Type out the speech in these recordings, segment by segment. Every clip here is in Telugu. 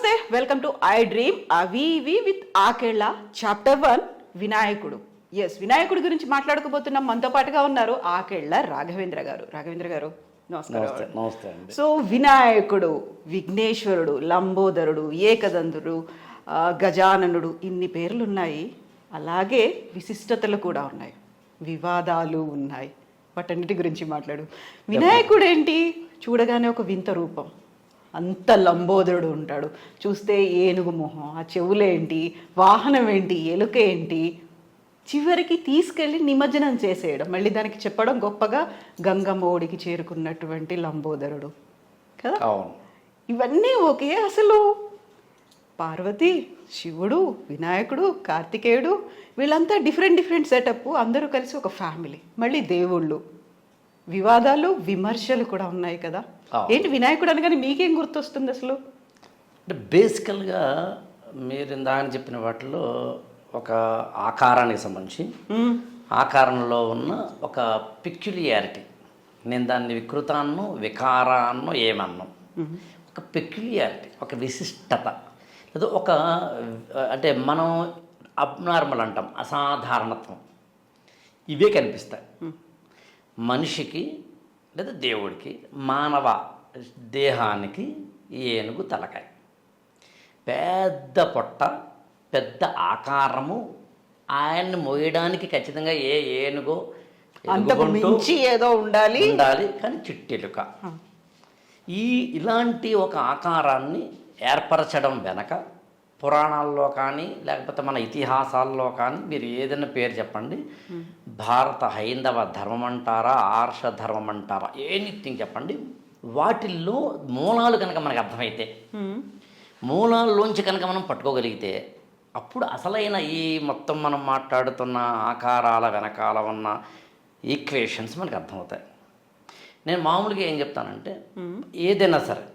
నమస్తే, వెల్కమ్ టు ఐ డ్రీమ్ అవి ఇవి విత్ ఆకేళ్ళ చాప్టర్ 1 వినాయకుడు. ఎస్, వినాయకుడి గురించి మాట్లాడుకోబోతున్నాం. మనతో పాటుగా ఉన్నారు ఆకేళ్ళ రాఘవేంద్ర గారు. రాఘవేంద్ర గారు నమస్కారం. నమస్తే అండి. సో వినాయకుడు, విఘ్నేశ్వరుడు, లంబోదరుడు, ఏకదంతుడు, గజాననుడు, ఇన్ని పేర్లు ఉన్నాయి. అలాగే విశిష్టతలు కూడా ఉన్నాయి, వివాదాలు ఉన్నాయి. వాటన్నిటి గురించి మాట్లాడు. వినాయకుడు ఏంటి, చూడగానే ఒక వింత రూపం, అంత లంబోదరుడు ఉంటాడు. చూస్తే ఏనుగు మొహం, ఆ చెవులేంటి, వాహనం ఏంటి, ఎలుక ఏంటి, చివరికి తీసుకెళ్ళి నిమజ్జనం చేసేయడం, మళ్ళీ దానికి చెప్పడం గొప్పగా గంగమ్మ ఒడికి చేరుకున్నటువంటి లంబోదరుడు కదా. ఇవన్నీ ఓకే. అసలు పార్వతి, శివుడు, వినాయకుడు, కార్తికేయుడు, వీళ్ళంతా డిఫరెంట్ సెటప్, అందరూ కలిసి ఒక ఫ్యామిలీ. మళ్ళీ దేవుళ్ళు, వివాదాలు, విమర్శలు కూడా ఉన్నాయి కదా. ఏంటి వినాయకుడు అనగానే మీకేం గుర్తొస్తుంది అసలు? అంటే బేసికల్గా మీరు ఇందాక చెప్పిన వాటిలో ఒక ఆకారానికి సంబంధించి ఆకారంలో ఉన్న ఒక పిక్యులియారిటీ, నేను దాన్ని వికృతాన్నో వికారాన్నో ఏమన్నో, ఒక పెక్యులియారిటీ, ఒక విశిష్టత, లేదా ఒక అంటే మనం అబ్నార్మల్ అంటాం, అసాధారణత్వం, ఇవే కనిపిస్తాయి మనిషికి లేదా దేవుడికి. మానవ దేహానికి ఏనుగు తలకాయ, పెద్ద పొట్ట, పెద్ద ఆకారము, ఆయన్ని మోయడానికి ఖచ్చితంగా ఏ ఏనుగో ఏదో ఉండాలి, కానీ చిట్టెలుక. ఇలాంటి ఒక ఆకారాన్ని ఏర్పరచడం వెనక పురాణాల్లో కానీ లేకపోతే మన ఇతిహాసాల్లో కానీ మీరు ఏదైనా పేరు చెప్పండి, భారత హైందవ ధర్మం అంటారా, ఆర్ష ధర్మం అంటారా, ఎనీథింగ్ చెప్పండి, వాటిల్లో మూలాలు కనుక మనకు అర్థమైతే, మూలాల్లోంచి కనుక మనం పట్టుకోగలిగితే, అప్పుడు అసలైన ఈ మొత్తం మనం మాట్లాడుతున్న ఆకారాల వెనకాల ఉన్న ఈక్వేషన్స్ మనకు అర్థమవుతాయి. నేను మామూలుగా ఏం చెప్తానంటే, ఏదైనా సరే,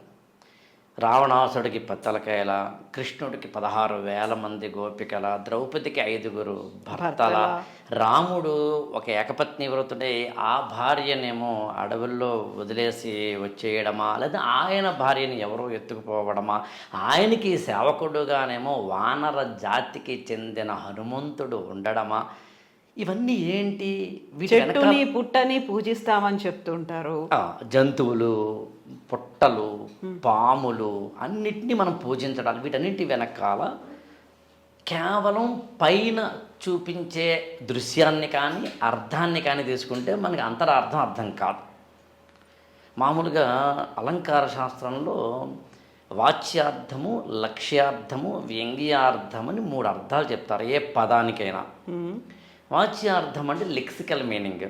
రావణాసుడికి పత్తలకాయల, కృష్ణుడికి 16,000 మంది గోపికల, ద్రౌపదికి 5 భర్తల, రాముడు ఒక ఏకపత్ని వ్రతుడై ఆ భార్యనేమో అడవుల్లో వదిలేసి వచ్చేయడమా, లేదా ఆయన భార్యని ఎవరో ఎత్తుకుపోవడమా, ఆయనకి సేవకుడుగానేమో వానర జాతికి చెందిన హనుమంతుడు ఉండడమా, ఇవన్నీ ఏంటి? చెట్టుని పుట్టని పూజిస్తామని చెప్తుంటారు. జంతువులు, పుట్టలు, పాములు, అన్నిటినీ మనం పూజించడాలు, వీటన్నిటి వెనకాల కేవలం పైన చూపించే దృశ్యాన్ని కానీ అర్థాన్ని కానీ తీసుకుంటే మనకి అంతరార్థం అర్థం కాదు. మామూలుగా అలంకార శాస్త్రంలో వాచ్యార్థము, లక్ష్యార్థము, వ్యంగ్యార్థం అని 3 అర్థాలు చెప్తారు ఏ పదానికైనా. వాచ్యార్థం అంటే లెక్సికల్ మీనింగ్,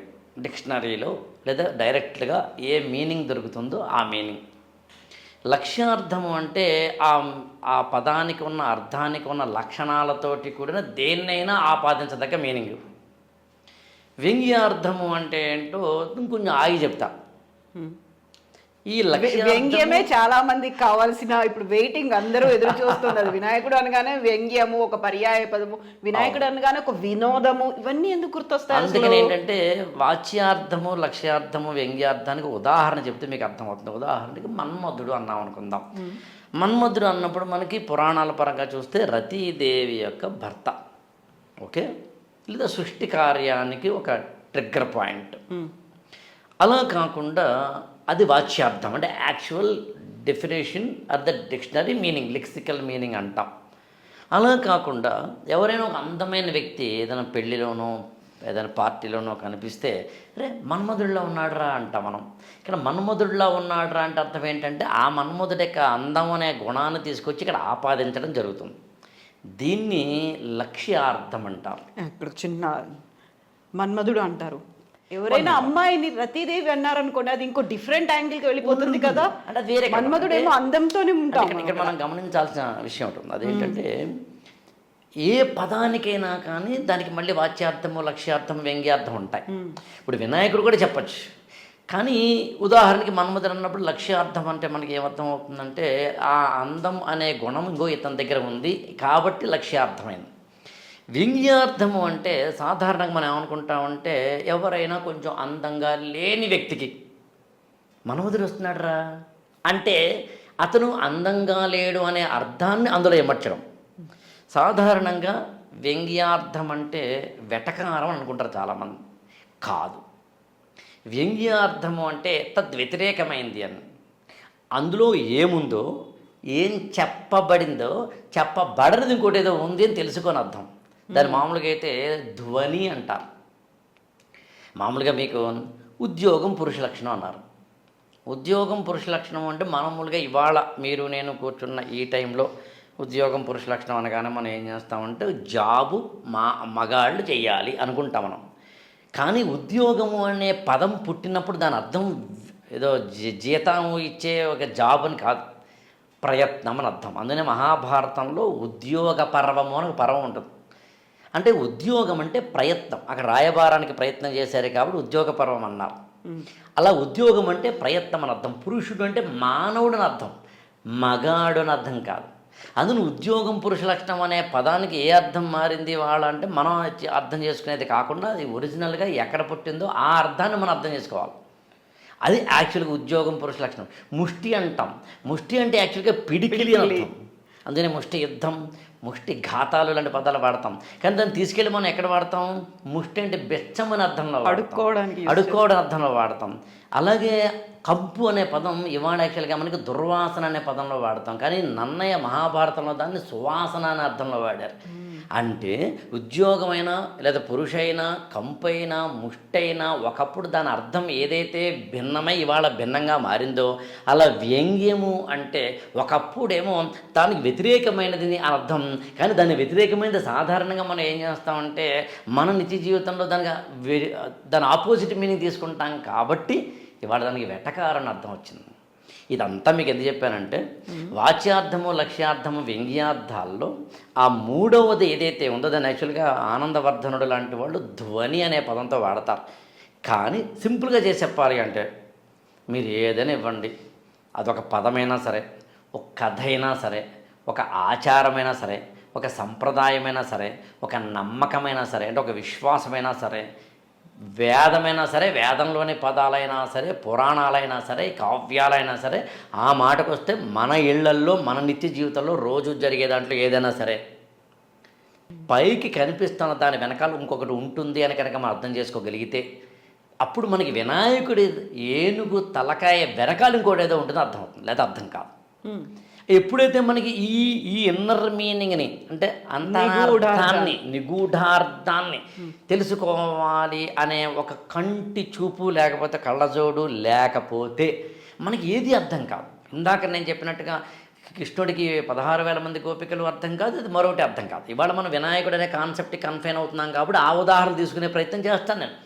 డిక్షనరీలో లేదా డైరెక్ట్గా ఏ మీనింగ్ దొరుకుతుందో ఆ మీనింగ్. లక్ష్యార్థము అంటే ఆ పదానికి ఉన్న అర్థానికి ఉన్న లక్షణాలతోటి కూడిన దేన్నైనా ఆపాదించదగ్గ మీనింగ్. వ్యంగ్యార్థము అంటే ఏంటో ఇంకొంచెం ఆగి చెప్తా. ఈ వ్యంగ్యమే చాలా మందికి కావాల్సిన, ఇప్పుడు వెయిటింగ్, అందరూ ఎదురు చూస్తున్నది. వినాయకుడు అనగానే వ్యంగ్యము ఒక పర్యాయ పదము, వినాయకుడు అనగానే ఒక వినోదము, ఇవన్నీ ఎందుకు గుర్తొస్తాయి? అందుకని ఏంటంటే వాచ్యార్థము, లక్ష్యార్థము, వ్యంగ్యార్థానికి ఉదాహరణ చెప్తే మీకు అర్థమవుతుంది. ఉదాహరణకి మన్మధుడు అన్నాం అనుకుందాం. మన్మధుడు అన్నప్పుడు మనకి పురాణాల పరంగా చూస్తే రతీదేవి యొక్క భర్త, ఓకే, లేదా సృష్టి కార్యానికి ఒక ట్రిగ్గర్ పాయింట్. అలా కాకుండా అది వాచ్యార్థం అంటే actual definition are the dictionary meaning, lexical meaning అంటాం. అలా కాకుండా ఎవరైనా ఒక అందమైన వ్యక్తి ఏదైనా పెళ్ళిలోనో ఏదైనా పార్టీలోనో కనిపిస్తే అరే మన్మధుడిలా ఉన్నాడురా అంటాం మనం. ఇక్కడ మన్మధుడిలా ఉన్నాడురా అంటే అర్థం ఏంటంటే ఆ మన్మధుడి యొక్క అందం అనే గుణాన్ని తీసుకొచ్చి ఇక్కడ ఆపాదించడం జరుగుతుంది. దీన్ని లక్ష్యార్థం అంటారు. ఇక్కడ చిన్న మన్మధుడు అంటారు. ఎవరైనా అమ్మాయిని రతీదేవి అన్నారనుకోండి, అది ఇంకో డిఫరెంట్ యాంగిల్కి వెళ్ళిపోతుంది కదా. అంటే వేరే మన్మధుడు ఏమో అందంతోనే ఉంటాం. ఇక్కడ మనం గమనించాల్సిన విషయం ఉంటుంది. అదేంటంటే ఏ పదానికైనా కానీ దానికి మళ్ళీ వాచ్యార్థము, లక్ష్యార్థం, వ్యంగ్యార్థం ఉంటాయి. ఇప్పుడు వినాయకుడు కూడా చెప్పచ్చు, కానీ ఉదాహరణకి మన్మధుడు అన్నప్పుడు లక్ష్యార్థం అంటే మనకి ఏమర్థం అవుతుందంటే ఆ అందం అనే గుణం ఇంకో ఇతని దగ్గర ఉంది కాబట్టి లక్ష్యార్థమైంది. వ్యంగ్యార్థము అంటే సాధారణంగా మనం ఏమనుకుంటామంటే ఎవరైనా కొంచెం అందంగా లేని వ్యక్తికి మన్మధుడు వస్తున్నాడు రా అంటే అతను అందంగా లేడు అనే అర్థాన్ని అందులో ఎమర్చడం. సాధారణంగా వ్యంగ్యార్థం అంటే వెటకారం అనుకుంటారు చాలామంది. కాదు, వ్యంగ్యార్థము అంటే తద్వ్యతిరేకమైంది అని. అందులో ఏముందో, ఏం చెప్పబడిందో, చెప్పబడనిది ఇంకోటి ఏదో ఉంది అని తెలుసుకొని అర్థం. దాని మామూలుగా అయితే ధ్వని అంటారు. మామూలుగా మీకు ఉద్యోగం పురుష లక్షణం అన్నారు. ఉద్యోగం పురుష లక్షణం అంటే మామూలుగా ఇవాళ మీరు నేను కూర్చున్న ఈ టైంలో ఉద్యోగం పురుష లక్షణం అనగానే మనం ఏం చేస్తామంటే జాబు మగాళ్ళు చెయ్యాలి అనుకుంటాం మనం. కానీ ఉద్యోగము అనే పదం పుట్టినప్పుడు దాని అర్థం ఏదో జీతం ఇచ్చే ఒక జాబ్ అని కాదు, ప్రయత్నం అని అర్థం. అందుకనే మహాభారతంలో ఉద్యోగ పర్వము అని ఒక పర్వం ఉంటుంది. అంటే ఉద్యోగం అంటే ప్రయత్నం. అక్కడ రాయబారానికి ప్రయత్నం చేశారు కాబట్టి ఉద్యోగ పర్వం అన్నారు. అలా ఉద్యోగం అంటే ప్రయత్నం అని అర్థం. పురుషుడు అంటే మానవుడు అని అర్థం, మగాడు అని అర్థం కాదు. అందులో ఉద్యోగం పురుష లక్షణం అనే పదానికి ఏ అర్థం మారింది వాళ్ళ అంటే మనం అర్థం చేసుకునేది కాకుండా అది ఒరిజినల్గా ఎక్కడ పుట్టిందో ఆ అర్థాన్ని మనం అర్థం చేసుకోవాలి. అది యాక్చువల్గా ఉద్యోగం పురుష లక్షణం. ముష్టి అంటాం. ముష్టి అంటే యాక్చువల్గా పిడికిలి అని అర్థం. అందుకనే ముష్టి యుద్ధం, ముష్టి ఘాతాలు లాంటి పదాలు వాడతాం. కానీ దాన్ని తీసుకెళ్ళి మనం ఎక్కడ వాడతాం? ముష్టి అంటే బెచ్చం అనే అర్థంలో అడుక్కోవడం అర్థంలో వాడతాం. అలాగే కంపు అనే పదం ఇవాళ యాక్చువల్గా మనకి దుర్వాసన అనే పదంలో వాడతాం. కానీ నన్నయ్య మహాభారతంలో దాన్ని సువాసన అనే అర్థంలో వాడారు. అంటే ఉద్యోగమైనా లేదా పురుషైనా కంపైనా ముష్టైనా ఒకప్పుడు దాని అర్థం ఏదైతే భిన్నమై ఇవాళ భిన్నంగా మారిందో అలా వ్యంగ్యము అంటే ఒకప్పుడేమో దానికి వ్యతిరేకమైనది అని అర్థం. కానీ దాని వ్యతిరేకమైనది సాధారణంగా మనం ఏం చేస్తామంటే మన నిత్య జీవితంలో దాని ఆపోజిట్ మీనింగ్ తీసుకుంటాం. కాబట్టి ఇవాళ దానికి వెటకారని అర్థం వచ్చింది. ఇదంతా మీకు ఎందుకు చెప్పానంటే వాచ్యార్థము, లక్ష్యార్థము, వ్యంగ్యార్థాల్లో ఆ మూడవది ఏదైతే ఉందో దాన్ని యాక్చువల్గా ఆనందవర్ధనుడు లాంటి వాళ్ళు ధ్వని అనే పదంతో వాడతారు. కానీ సింపుల్గా చేసి చెప్పాలి అంటే మీరు ఏదైనా ఇవ్వండి, అదొక పదమైనా సరే, ఒక కథ అయినా సరే, ఒక ఆచారమైనా సరే, ఒక సంప్రదాయమైనా సరే, ఒక నమ్మకమైనా సరే, అంటే ఒక విశ్వాసమైనా సరే, వేదమైనా సరే, వేదంలోని పదాలైనా సరే, పురాణాలైనా సరే, కావ్యాలైనా సరే, ఆ మాటకు వస్తే మన ఇళ్లల్లో మన నిత్య జీవితంలో రోజు జరిగే దాంట్లో ఏదైనా సరే పైకి కనిపిస్తున్న దాని వెనకాల ఇంకొకటి ఉంటుంది అని కనుక మనం అర్థం చేసుకోగలిగితే అప్పుడు మనకి వినాయకుడి ఏనుగు తలకాయ వెనకాల ఇంకోటి ఏదో ఉంటుందో అర్థం అవుతుంది, లేదా అర్థం కాదు. ఎప్పుడైతే మనకి ఈ ఇన్నర్ మీనింగ్ని అంటే అంతరార్థాన్ని, నిగూఢార్థాన్ని తెలుసుకోవాలి అనే ఒక కంటి చూపు లేకపోతే కళ్ళజోడు లేకపోతే మనకి ఏది అర్థం కాదు. ఇందాక నేను చెప్పినట్టుగా కృష్ణుడికి 16,000 మంది గోపికలు అర్థం కాదు, అది మరొకటి అర్థం కాదు. ఇవాళ మనం వినాయకుడు అనే కాన్సెప్ట్కి కన్ఫైన్ అవుతున్నాం కాబట్టి ఆ ఉదాహరణ తీసుకునే ప్రయత్నం చేస్తాను నేను.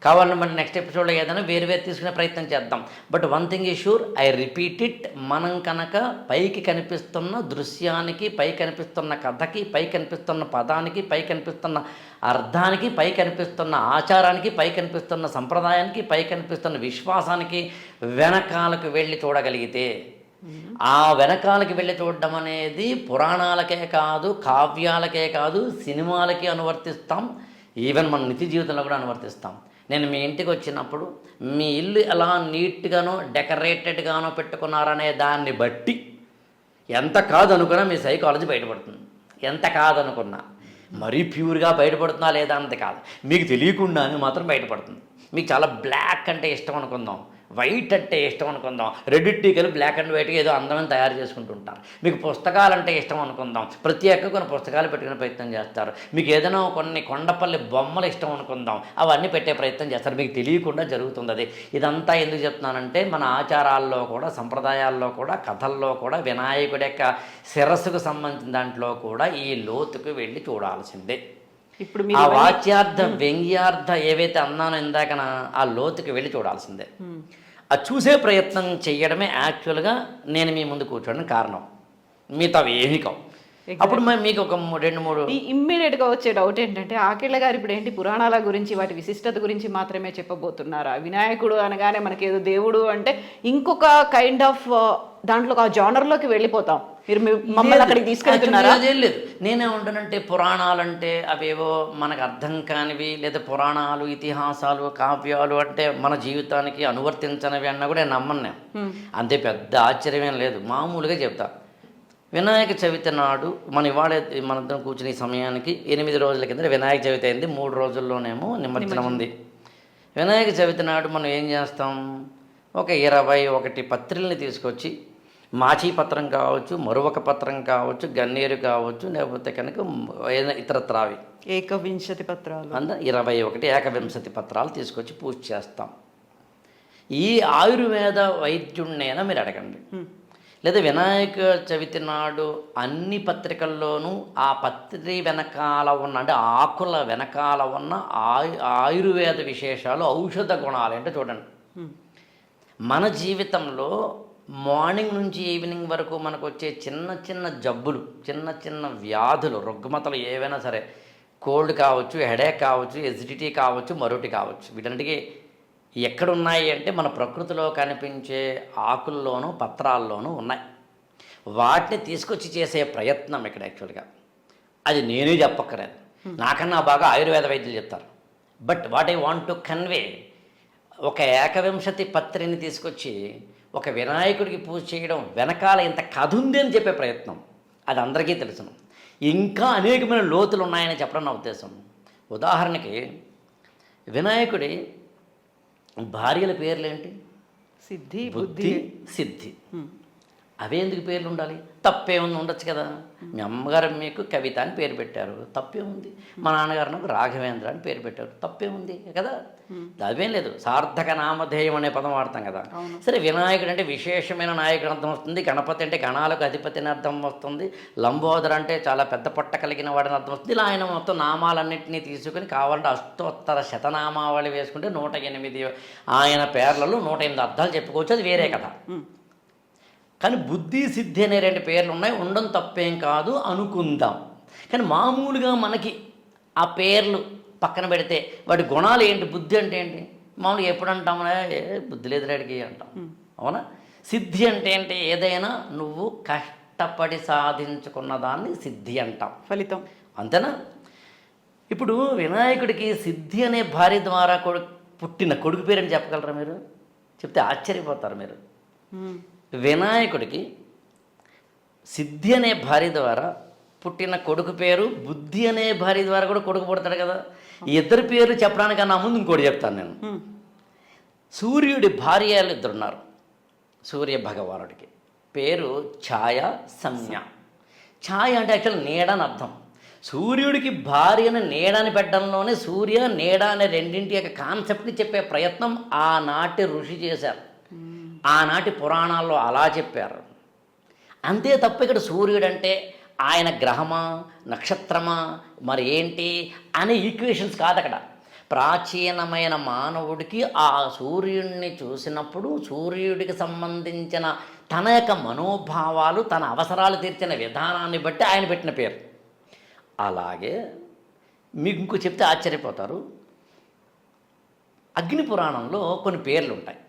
కావాలని మన నెక్స్ట్ ఎపిసోడ్లో ఏదైనా వేరు తీసుకునే ప్రయత్నం చేద్దాం. But one thing is sure, I repeat it, మనం కనుక పైకి కనిపిస్తున్న దృశ్యానికి, పై కనిపిస్తున్న కథకి, పై కనిపిస్తున్న పదానికి, పై కనిపిస్తున్న అర్థానికి, పై కనిపిస్తున్న ఆచారానికి, పై కనిపిస్తున్న సంప్రదాయానికి, పై కనిపిస్తున్న విశ్వాసానికి వెనకాలకు వెళ్ళి చూడగలిగితే, ఆ వెనకాలకి వెళ్ళి చూడడం అనేది పురాణాలకే కాదు, కావ్యాలకే కాదు, సినిమాలకి అనువర్తిస్తాం, ఈవెన్ మన నిత్య జీవితంలో కూడా అనువర్తిస్తాం. నేను మీ ఇంటికి వచ్చినప్పుడు మీ ఇల్లు ఎలా నీట్గానో డెకరేటెడ్గానో పెట్టుకున్నారనే దాన్ని బట్టి ఎంత కాదనుకున్నా మీ సైకాలజీ బయటపడుతుంది. ఎంత కాదనుకున్నా మరీ ప్యూర్గా బయటపడుతుందా లేదా అన్నది కాదు, మీకు తెలియకుండానే మాత్రం బయటపడుతుంది. మీకు చాలా బ్లాక్ అంటే ఇష్టం అనుకుందాం, వైట్ అంటే ఇష్టం అనుకుందాం, రెడ్డిటీకలు బ్లాక్ అండ్ వైట్గా ఏదో అందమైన తయారు చేసుకుంటుంటారు. మీకు పుస్తకాలు అంటే ఇష్టం అనుకుందాం, ప్రత్యేకంగా కొన్ని పుస్తకాలు పెట్టుకునే ప్రయత్నం చేస్తారు. మీకు ఏదైనా కొన్ని కొండపల్లి బొమ్మలు ఇష్టం అనుకుందాం, అవన్నీ పెట్టే ప్రయత్నం చేస్తారు. మీకు తెలియకుండా జరుగుతుంది అది. ఇదంతా ఎందుకు చెప్తున్నానంటే మన ఆచారాల్లో కూడా, సంప్రదాయాల్లో కూడా, కథల్లో కూడా వినాయకుడి యొక్క శిరస్సుకు సంబంధించిన దాంట్లో కూడా ఈ లోతుకు వెళ్ళి చూడాల్సిందే. ఇప్పుడు ఆ వాచ్యార్థ వ్యంగ్యార్థ ఏవైతే అన్నానో ఇందాక ఆ లోతుకి వెళ్ళి చూడాల్సిందే. ఆ చూసే ప్రయత్నం చేయడమే యాక్చువల్గా నేను మీ ముందు కూర్చోవడానికి కారణం. మిగతా ఏమీ కావు. అప్పుడు మీకు ఒక 2-3 ఈ ఇమ్మీడియట్ గా వచ్చే డౌట్ ఏంటంటే ఆకేళ్ల గారు ఇప్పుడు ఏంటి పురాణాల గురించి వాటి విశిష్టత గురించి మాత్రమే చెప్పబోతున్నారా? వినాయకుడు అనగానే మనకి ఏదో దేవుడు అంటే ఇంకొక కైండ్ ఆఫ్ దాంట్లో ఆ జానర్ లోకి వెళ్ళిపోతాం. మీరు మమ్మల్ని అక్కడికి తీసుకెళ్తున్నారా? లేదు, నేనేమంటానంటే పురాణాలంటే అవేవో మనకు అర్థం కానివి, లేదా పురాణాలు ఇతిహాసాలు కావ్యాలు అంటే మన జీవితానికి అనువర్తించనివి అన్నా కూడా నేను నమ్మను. నేను అంతే పెద్ద ఆశ్చర్యమేం లేదు, మామూలుగా చెప్తా. వినాయక చవితి నాడు మనందరం కూర్చునే సమయానికి 8 రోజుల కింద వినాయక చవితి అయింది. 3 రోజుల్లోనేమో నిమజ్జనం ఉంది. వినాయక చవితి నాడు మనం ఏం చేస్తాం, ఒక 21 పత్రిల్ని తీసుకొచ్చి, మాచీ పత్రం కావచ్చు, మరొక పత్రం కావచ్చు, గన్నేరు కావచ్చు, లేకపోతే కనుక ఇతరత్రావి ఏకవింశతి పత్రాలు 21 ఏకవింశతి పత్రాలు తీసుకొచ్చి పూజ చేస్తాం. ఈ ఆయుర్వేద వైద్యుడినైనా మీరు అడగండి, లేదా వినాయక చవితి నాడు అన్ని పత్రికల్లోనూ ఆ పత్రి వెనకాల ఉన్న, అంటే ఆకుల వెనకాల ఉన్న ఆయుర్వేద విశేషాలు, ఔషధ గుణాలు ఏంటో చూడండి. మన జీవితంలో మార్నింగ్ నుంచి ఈవినింగ్ వరకు మనకు వచ్చే చిన్న చిన్న జబ్బులు, చిన్న చిన్న వ్యాధులు, రుగ్మతలు ఏవైనా సరే, కోల్డ్ కావచ్చు, హెడేక్ కావచ్చు, ఎసిడిటీ కావచ్చు, మరొకటి కావచ్చు, వీటన్నిటికీ ఎక్కడున్నాయి అంటే మన ప్రకృతిలో కనిపించే ఆకుల్లోనూ పత్రాల్లోనూ ఉన్నాయి. వాటిని తీసుకొచ్చి చేసే ప్రయత్నం ఇక్కడ యాక్చువల్గా. అది నేనే చెప్పక్కర్లేదు, నాకన్నా బాగా ఆయుర్వేద వైద్యులు చెప్తారు. But what I want to convey, ఒక ఏకవింశతి పత్రిని తీసుకొచ్చి ఒక వినాయకుడికి పూజ చేయడం వెనకాల ఇంత కథ ఉంది అని చెప్పే ప్రయత్నం, అది అందరికీ తెలుసును. ఇంకా అనేకమైన లోతులు ఉన్నాయని చెప్పడం నా ఉద్దేశం. ఉదాహరణకి వినాయకుడి భార్యల పేర్లేంటి? సిద్ధి, బుద్ధి, సిద్ధి. అవే ఎందుకు పేర్లు ఉండాలి? తప్పేముంది, ఉండొచ్చు కదా. మీ అమ్మగారు మీకు కవిత అని పేరు పెట్టారు, తప్పేముంది. మా నాన్నగారు నాకు రాఘవేంద్ర అని పేరు పెట్టారు, తప్పేముంది కదా. అదేం లేదు, సార్థక నామధేయం అనే పదం వాడతాం కదా. సరే, వినాయకుడు అంటే విశేషమైన నాయకుడు అర్థం వస్తుంది, గణపతి అంటే గణాలకు అధిపతి అని అర్థం వస్తుంది, లంబోదర్ అంటే చాలా పెద్ద పొట్ట కలిగిన వాడిని అర్థం వస్తుంది. ఇలా ఆయన మొత్తం నామాలన్నింటినీ తీసుకుని కావాలంటే అష్టోత్తర శతనామావళి వేసుకుంటే 108 ఆయన పేర్లలో 108 అర్థాలు చెప్పుకోవచ్చు, అది వేరే కథ. కానీ బుద్ధి, సిద్ధి అనే 2 పేర్లు ఉన్నాయి, ఉండడం తప్పేం కాదు అనుకుందాం. కానీ మామూలుగా మనకి ఆ పేర్లు పక్కన పెడితే వాటి గుణాలు ఏంటి? బుద్ధి అంటే ఏంటి? మామూలుగా ఎప్పుడు అంటామన్నా బుద్ధి లేదు రెడికి అంటాం, అవునా? సిద్ధి అంటే ఏంటి? ఏదైనా నువ్వు కష్టపడి సాధించుకున్న దాన్ని సిద్ధి అంటాం, ఫలితం, అంతేనా? ఇప్పుడు వినాయకుడికి సిద్ధి అనే భార్య ద్వారా పుట్టిన కొడుకు పేరు అని చెప్పగలరా మీరు? చెప్తే ఆశ్చర్యపోతారు మీరు. వినాయకుడికి సిద్ధి అనే భార్య ద్వారా పుట్టిన కొడుకు పేరు, బుద్ధి అనే భార్య ద్వారా కూడా కొడుకు పుడతాడు కదా. ఈ ఇద్దరు పేర్లు చెప్పడానికన్నా ముందు ఇంకోటి చెప్తాను నేను. సూర్యుడి భార్యలు 2 ఉన్నారు. సూర్య భగవానుడికి పేరు ఛాయ, సంజ్ఞ. ఛాయ అంటే యాక్చువల్ నీడ అని అర్థం. సూర్యుడికి భార్యను నీడని పెట్టడంలోనే సూర్య, నీడ అనే రెండింటి యొక్క కాన్సెప్ట్ని చెప్పే ప్రయత్నం ఆనాటి ఋషి చేశారు, ఆనాటి పురాణాల్లో అలా చెప్పారు. అంతే తప్ప ఇక్కడ సూర్యుడు అంటే ఆయన గ్రహమా, నక్షత్రమా, మరి ఏంటి అనే ఈక్వేషన్స్ కాదు అక్కడ. ప్రాచీనమైన మానవుడికి ఆ సూర్యుడిని చూసినప్పుడు సూర్యుడికి సంబంధించిన తన యొక్క మనోభావాలు, తన అవసరాలు తీర్చిన విధానాన్ని బట్టి ఆయన పెట్టిన పేరు. అలాగే మీకు ఇంకో చెప్తే ఆశ్చర్యపోతారు, అగ్ని పురాణంలో కొన్ని పేర్లు ఉంటాయి.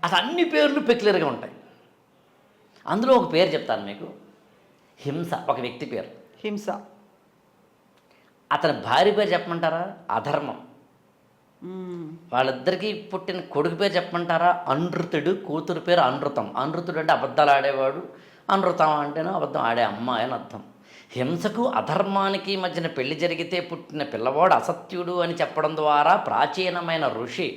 అసలు అన్ని పేర్లు పెక్యులర్గా ఉంటాయి. అందులో ఒక పేరు చెప్తాను మీకు, హింస. ఒక వ్యక్తి పేరు హింస. అతని భార్య పేరు చెప్పమంటారా? అధర్మం. వాళ్ళిద్దరికీ పుట్టిన కొడుకు పేరు చెప్పమంటారా? అనృతుడు. కూతురు పేరు అనృతం. అనృతుడు అంటే అబద్ధాలు ఆడేవాడు, అనృతం అంటేనే అబద్ధం ఆడే అమ్మాయి అని అర్థం. హింసకు అధర్మానికి మధ్యన పెళ్లి జరిగితే పుట్టిన పిల్లవాడు అసత్యుడు అని చెప్పడం ద్వారా ప్రాచీనమైన ఋషి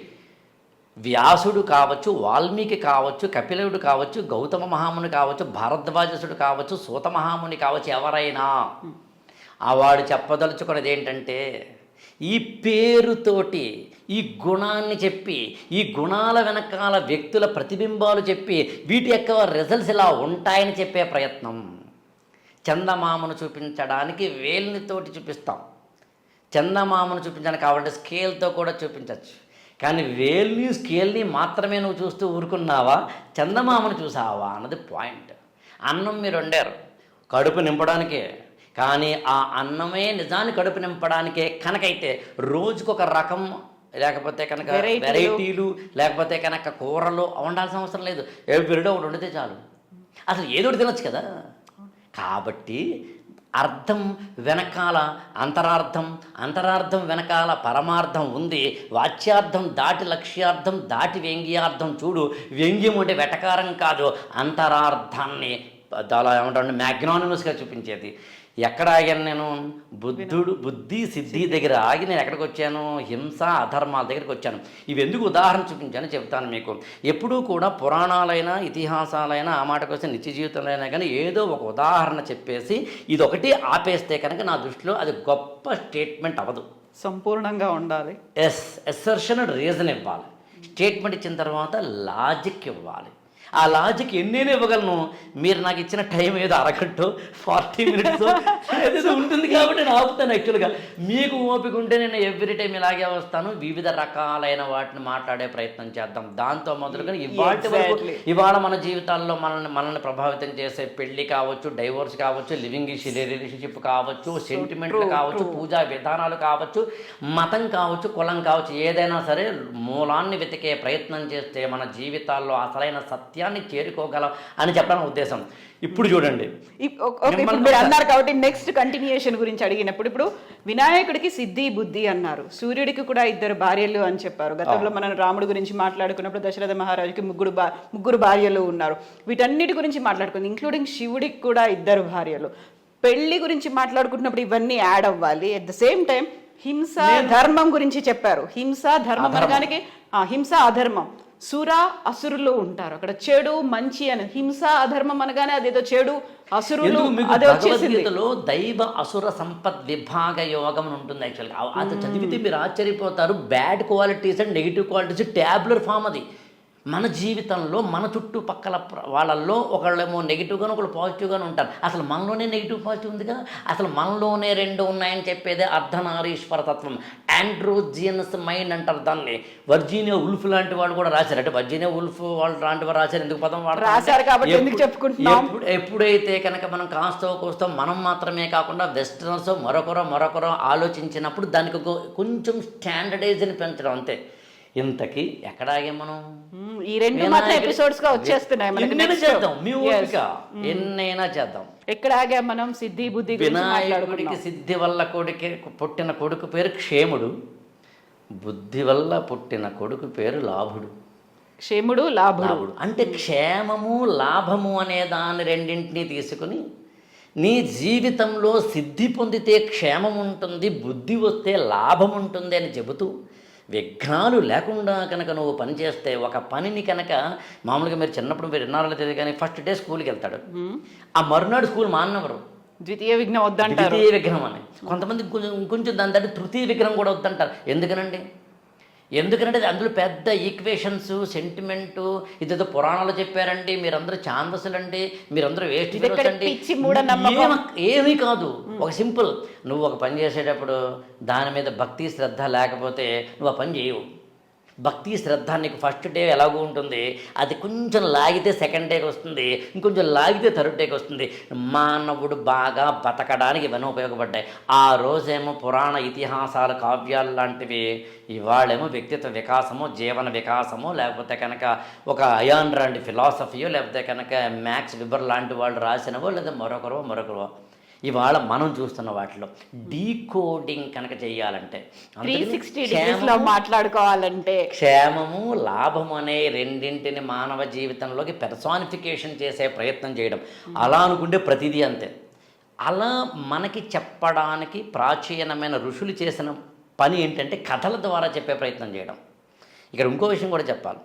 వ్యాసుడు కావచ్చు, వాల్మీకి కావచ్చు, కపిలుడు కావచ్చు, గౌతమ మహాముని కావచ్చు, భారద్వాజసుడు కావచ్చు, సూత మహాముని కావచ్చు, ఎవరైనా వాడు చెప్పదలుచుకున్నది ఏంటంటే ఈ పేరుతోటి ఈ గుణాన్ని చెప్పి, ఈ గుణాల వెనకాల వ్యక్తుల ప్రతిబింబాలు చెప్పి, వీటి యొక్క రిజల్ట్స్ ఇలా ఉంటాయని చెప్పే ప్రయత్నం. చందమామను చూపించడానికి వేలినితోటి చూపిస్తాం, చందమామను చూపించడానికి కావాలంటే స్కేల్తో కూడా చూపించవచ్చు. కానీ వేల్ని, స్కేల్ని మాత్రమే నువ్వు చూస్తూ ఊరుకున్నావా, చందమామను చూసావా అన్నది పాయింట్. అన్నం మీరు వండారు, కడుపు నింపడానికే. కానీ ఆ అన్నమే నిజాన్ని కడుపు నింపడానికే కనుకైతే రోజుకొక రకం, లేకపోతే కనుక వెరైటీలు, లేకపోతే కనుక కూరలు వండాల్సిన అవసరం లేదు. ఎవ్రీడే ఒకటి వండితే చాలు. అసలు ఏదో ఒకటి తినొచ్చు కదా. కాబట్టి అర్థం వెనకాల అంతరార్థం, అంతరార్థం వెనకాల పరమార్థం ఉంది. వాచ్యార్థం దాటి లక్ష్యార్థం దాటి వ్యంగ్యార్థం. చూడు, వ్యంగ్యం అంటే వెటకారం కాదు, అంతరార్థాన్ని చాలా ఏమంటారు మ్యాగ్నానిమస్గా చూపించేది. ఎక్కడ ఆగాను నేను? బుద్ధి సిద్ధి దగ్గర ఆగి నేను ఎక్కడికి వచ్చాను? హింస అధర్మాల దగ్గరికి వచ్చాను. ఇవి ఎందుకు ఉదాహరణ చూపించాను చెప్తాను మీకు. ఎప్పుడూ కూడా పురాణాలైనా ఇతిహాసాలైనా ఆ మాటకు వస్తే నిత్య జీవితంలో అయినా కానీ ఏదో ఒక ఉదాహరణ చెప్పేసి ఇదొకటి ఆపేస్తే కనుక నా దృష్టిలో అది గొప్ప స్టేట్మెంట్ అవ్వదు. సంపూర్ణంగా ఉండాలి. ఎస్సర్షన్ అండ్ రీజన్ ఇవ్వాలి. స్టేట్మెంట్ ఇచ్చిన తర్వాత లాజిక్ ఇవ్వాలి. ఆ లాజిక్ ఎన్నేనే ఇవ్వగలను. మీరు నాకు ఇచ్చిన టైం ఏదో అరగంట 40 మినిట్స్ ఏదో ఉంటుంది కాబట్టి నేను ఆపుతాను. యాక్చువల్గా మీకు ఓపిక ఉంటే నేను ఎవ్రీ టైం ఇలాగే వస్తాను. వివిధ రకాలైన వాటిని మాట్లాడే ప్రయత్నం చేద్దాం. దాంతో మొదలుగా ఇవాళ మన జీవితాల్లో మనల్ని ప్రభావితం చేసే పెళ్లి కావచ్చు, డైవోర్స్ కావచ్చు, లివింగ్ రిలేషన్షిప్ కావచ్చు, సెంటిమెంట్లు కావచ్చు, పూజా విధానాలు కావచ్చు, మతం కావచ్చు, కులం కావచ్చు, ఏదైనా సరే మూలాన్ని వెతికే ప్రయత్నం చేస్తే మన జీవితాల్లో అసలైన సత్యాన్ని చేరుకోగలం అని చెప్పడానికి ఉద్దేశం. ఇప్పుడు చూడండి, మీరు అన్నారు కాబట్టి నెక్స్ట్ కంటిన్యూయేషన్ గురించి అడిగినప్పుడు, ఇప్పుడు వినాయకుడికి సిద్ధి బుద్ధి అన్నారు, సూర్యుడికి కూడా 2 భార్యలు అని చెప్పారు. గతంలో మనం రాముడి గురించి మాట్లాడుకున్నప్పుడు దశరథ మహారాజుకి ముగ్గురు భార్యలు ఉన్నారు. వీటన్నిటి గురించి మాట్లాడుకుంది, ఇంక్లూడింగ్ శివుడికి కూడా 2 భార్యలు. పెళ్లి గురించి మాట్లాడుకుంటున్నప్పుడు ఇవన్నీ యాడ్ అవ్వాలి. ఎట్ ద సేమ్ టైం హింస ధర్మం గురించి చెప్పారు. హింస ధర్మం అనగానే హింస అధర్మం, సుర అసురులు ఉంటారు అక్కడ, చెడు మంచి అని. హింస అధర్మం అనగానే అదేదో చెడు అసురులు అదే వచ్చేసింది. దైవ అసుర సంపత్ విభాగ యోగం అని ఉంటుంది. యాక్చువల్గా అది చదివితే మీరు ఆశ్చర్యపోతారు. Bad qualities and negative qualities tabular form అది. మన జీవితంలో మన చుట్టుపక్కల వాళ్ళల్లో ఒకళ్ళేమో నెగిటివ్గాను ఒకళ్ళు పాజిటివ్గాను ఉంటారు. అసలు మనలోనే నెగిటివ్ పాజిటివ్ ఉంది కదా. అసలు మనలోనే 2 ఉన్నాయని చెప్పేదే అర్ధనారీశ్వర తత్వం, ఆండ్రోజియనస్ మైండ్ అంటారు దాన్ని. వర్జీనియా ఉల్ఫ్ లాంటి వాళ్ళు కూడా రాశారు. అంటే వర్జీనియా ఉల్ఫ్ వాళ్ళు లాంటి వారు రాశారు. ఎందుకు పదం రాశారు కాబట్టి ఎందుకు చెప్పుకుంటున్నాం. ఎప్పుడైతే కనుక మనం కాస్తో మనం మాత్రమే కాకుండా వెస్టర్నర్స్ మరొకరో ఆలోచించినప్పుడు దానికి కొంచెం స్టాండర్డైజ్ని పెంచడం అంతే. ఇంతకీ ఎక్కడ ఆగాం మనం? ఈ 2 మాత్రం ఎపిసోడ్స్ గా వచ్చేస్తున్నాయి. చేద్దాం, మీ ఓపిక ఎన్నైనా చేద్దాం. ఎక్కడ ఆగాం మనం? సిద్ధి బుద్ధి. వినాయకుడికి సిద్ధి వల్ల పుట్టిన కొడుకు పేరు క్షేముడు, బుద్ధి వల్ల పుట్టిన కొడుకు పేరు లాభుడు. క్షేముడు లాభుడు అంటే క్షేమము లాభము అనే దాని రెండింటినీ తీసుకుని నీ జీవితంలో సిద్ధి పొందితే క్షేమం ఉంటుంది, బుద్ధి వస్తే లాభం ఉంటుంది అని చెబుతూ, విఘ్నాలు లేకుండా కనుక నువ్వు పని చేస్తే, ఒక పనిని కనుక మామూలుగా మీరు చిన్నప్పుడు మీరు విన్నారో తెలియదు కానీ ఫస్ట్ డే స్కూల్కి వెళ్తాడు, ఆ మరునాడు స్కూల్ మానవరు, ద్వితీయ విఘ్నం వద్దంటారు. ద్వితీయ విఘ్నం అని. కొంతమంది ఇంకొంచెం దాని తగ్గ తృతీయ విఘ్నం కూడా వద్దంటారు. ఎందుకంటే అందులో పెద్ద ఈక్వేషన్స్, సెంటిమెంటు, ఇదేదో పురాణాలు చెప్పారండి, మీరందరూ ఛాందసులండి, మీరందరూ వేస్ట్ అండి, ఏమీ కాదు. ఒక సింపుల్, నువ్వు ఒక పని చేసేటప్పుడు దాని మీద భక్తి శ్రద్ధ లేకపోతే నువ్వు ఆ పని చేయవు. భక్తి శ్రద్ధ నీకు ఫస్ట్ డే ఎలాగో ఉంటుంది, అది కొంచెం లాగితే సెకండ్ డేకి వస్తుంది, ఇంకొంచెం లాగితే థర్డ్ డేకి వస్తుంది. మానవుడు బాగా బతకడానికి ఇవన్నీ ఉపయోగపడ్డాయి. ఆ రోజేమో పురాణ ఇతిహాసాలు కావ్యాలు లాంటివి, ఇవాళేమో వ్యక్తిత్వ వికాసము, జీవన వికాసము, లేకపోతే కనుక ఒక అయాన్ లాంటి ఫిలాసఫీయో, లేకపోతే కనుక మ్యాక్స్ వెబర్ లాంటి వాళ్ళు రాసినవో, లేదా మరొకరో ఇవాళ మనం చూస్తున్న వాటిలో డీకోడింగ్ కనుక చేయాలంటే, 360 డిగ్రీస్లో మాట్లాడుకోవాలంటే, క్షేమము లాభము అనే రెండింటిని మానవ జీవితంలోకి పెర్సానిఫికేషన్ చేసే ప్రయత్నం చేయడం. అలా అనుకుంటే ప్రతిదీ అంతే. అలా మనకి చెప్పడానికి ప్రాచీనమైన ఋషులు చేసిన పని ఏంటంటే కథల ద్వారా చెప్పే ప్రయత్నం చేయడం. ఇక్కడ ఇంకో విషయం కూడా చెప్పాలి.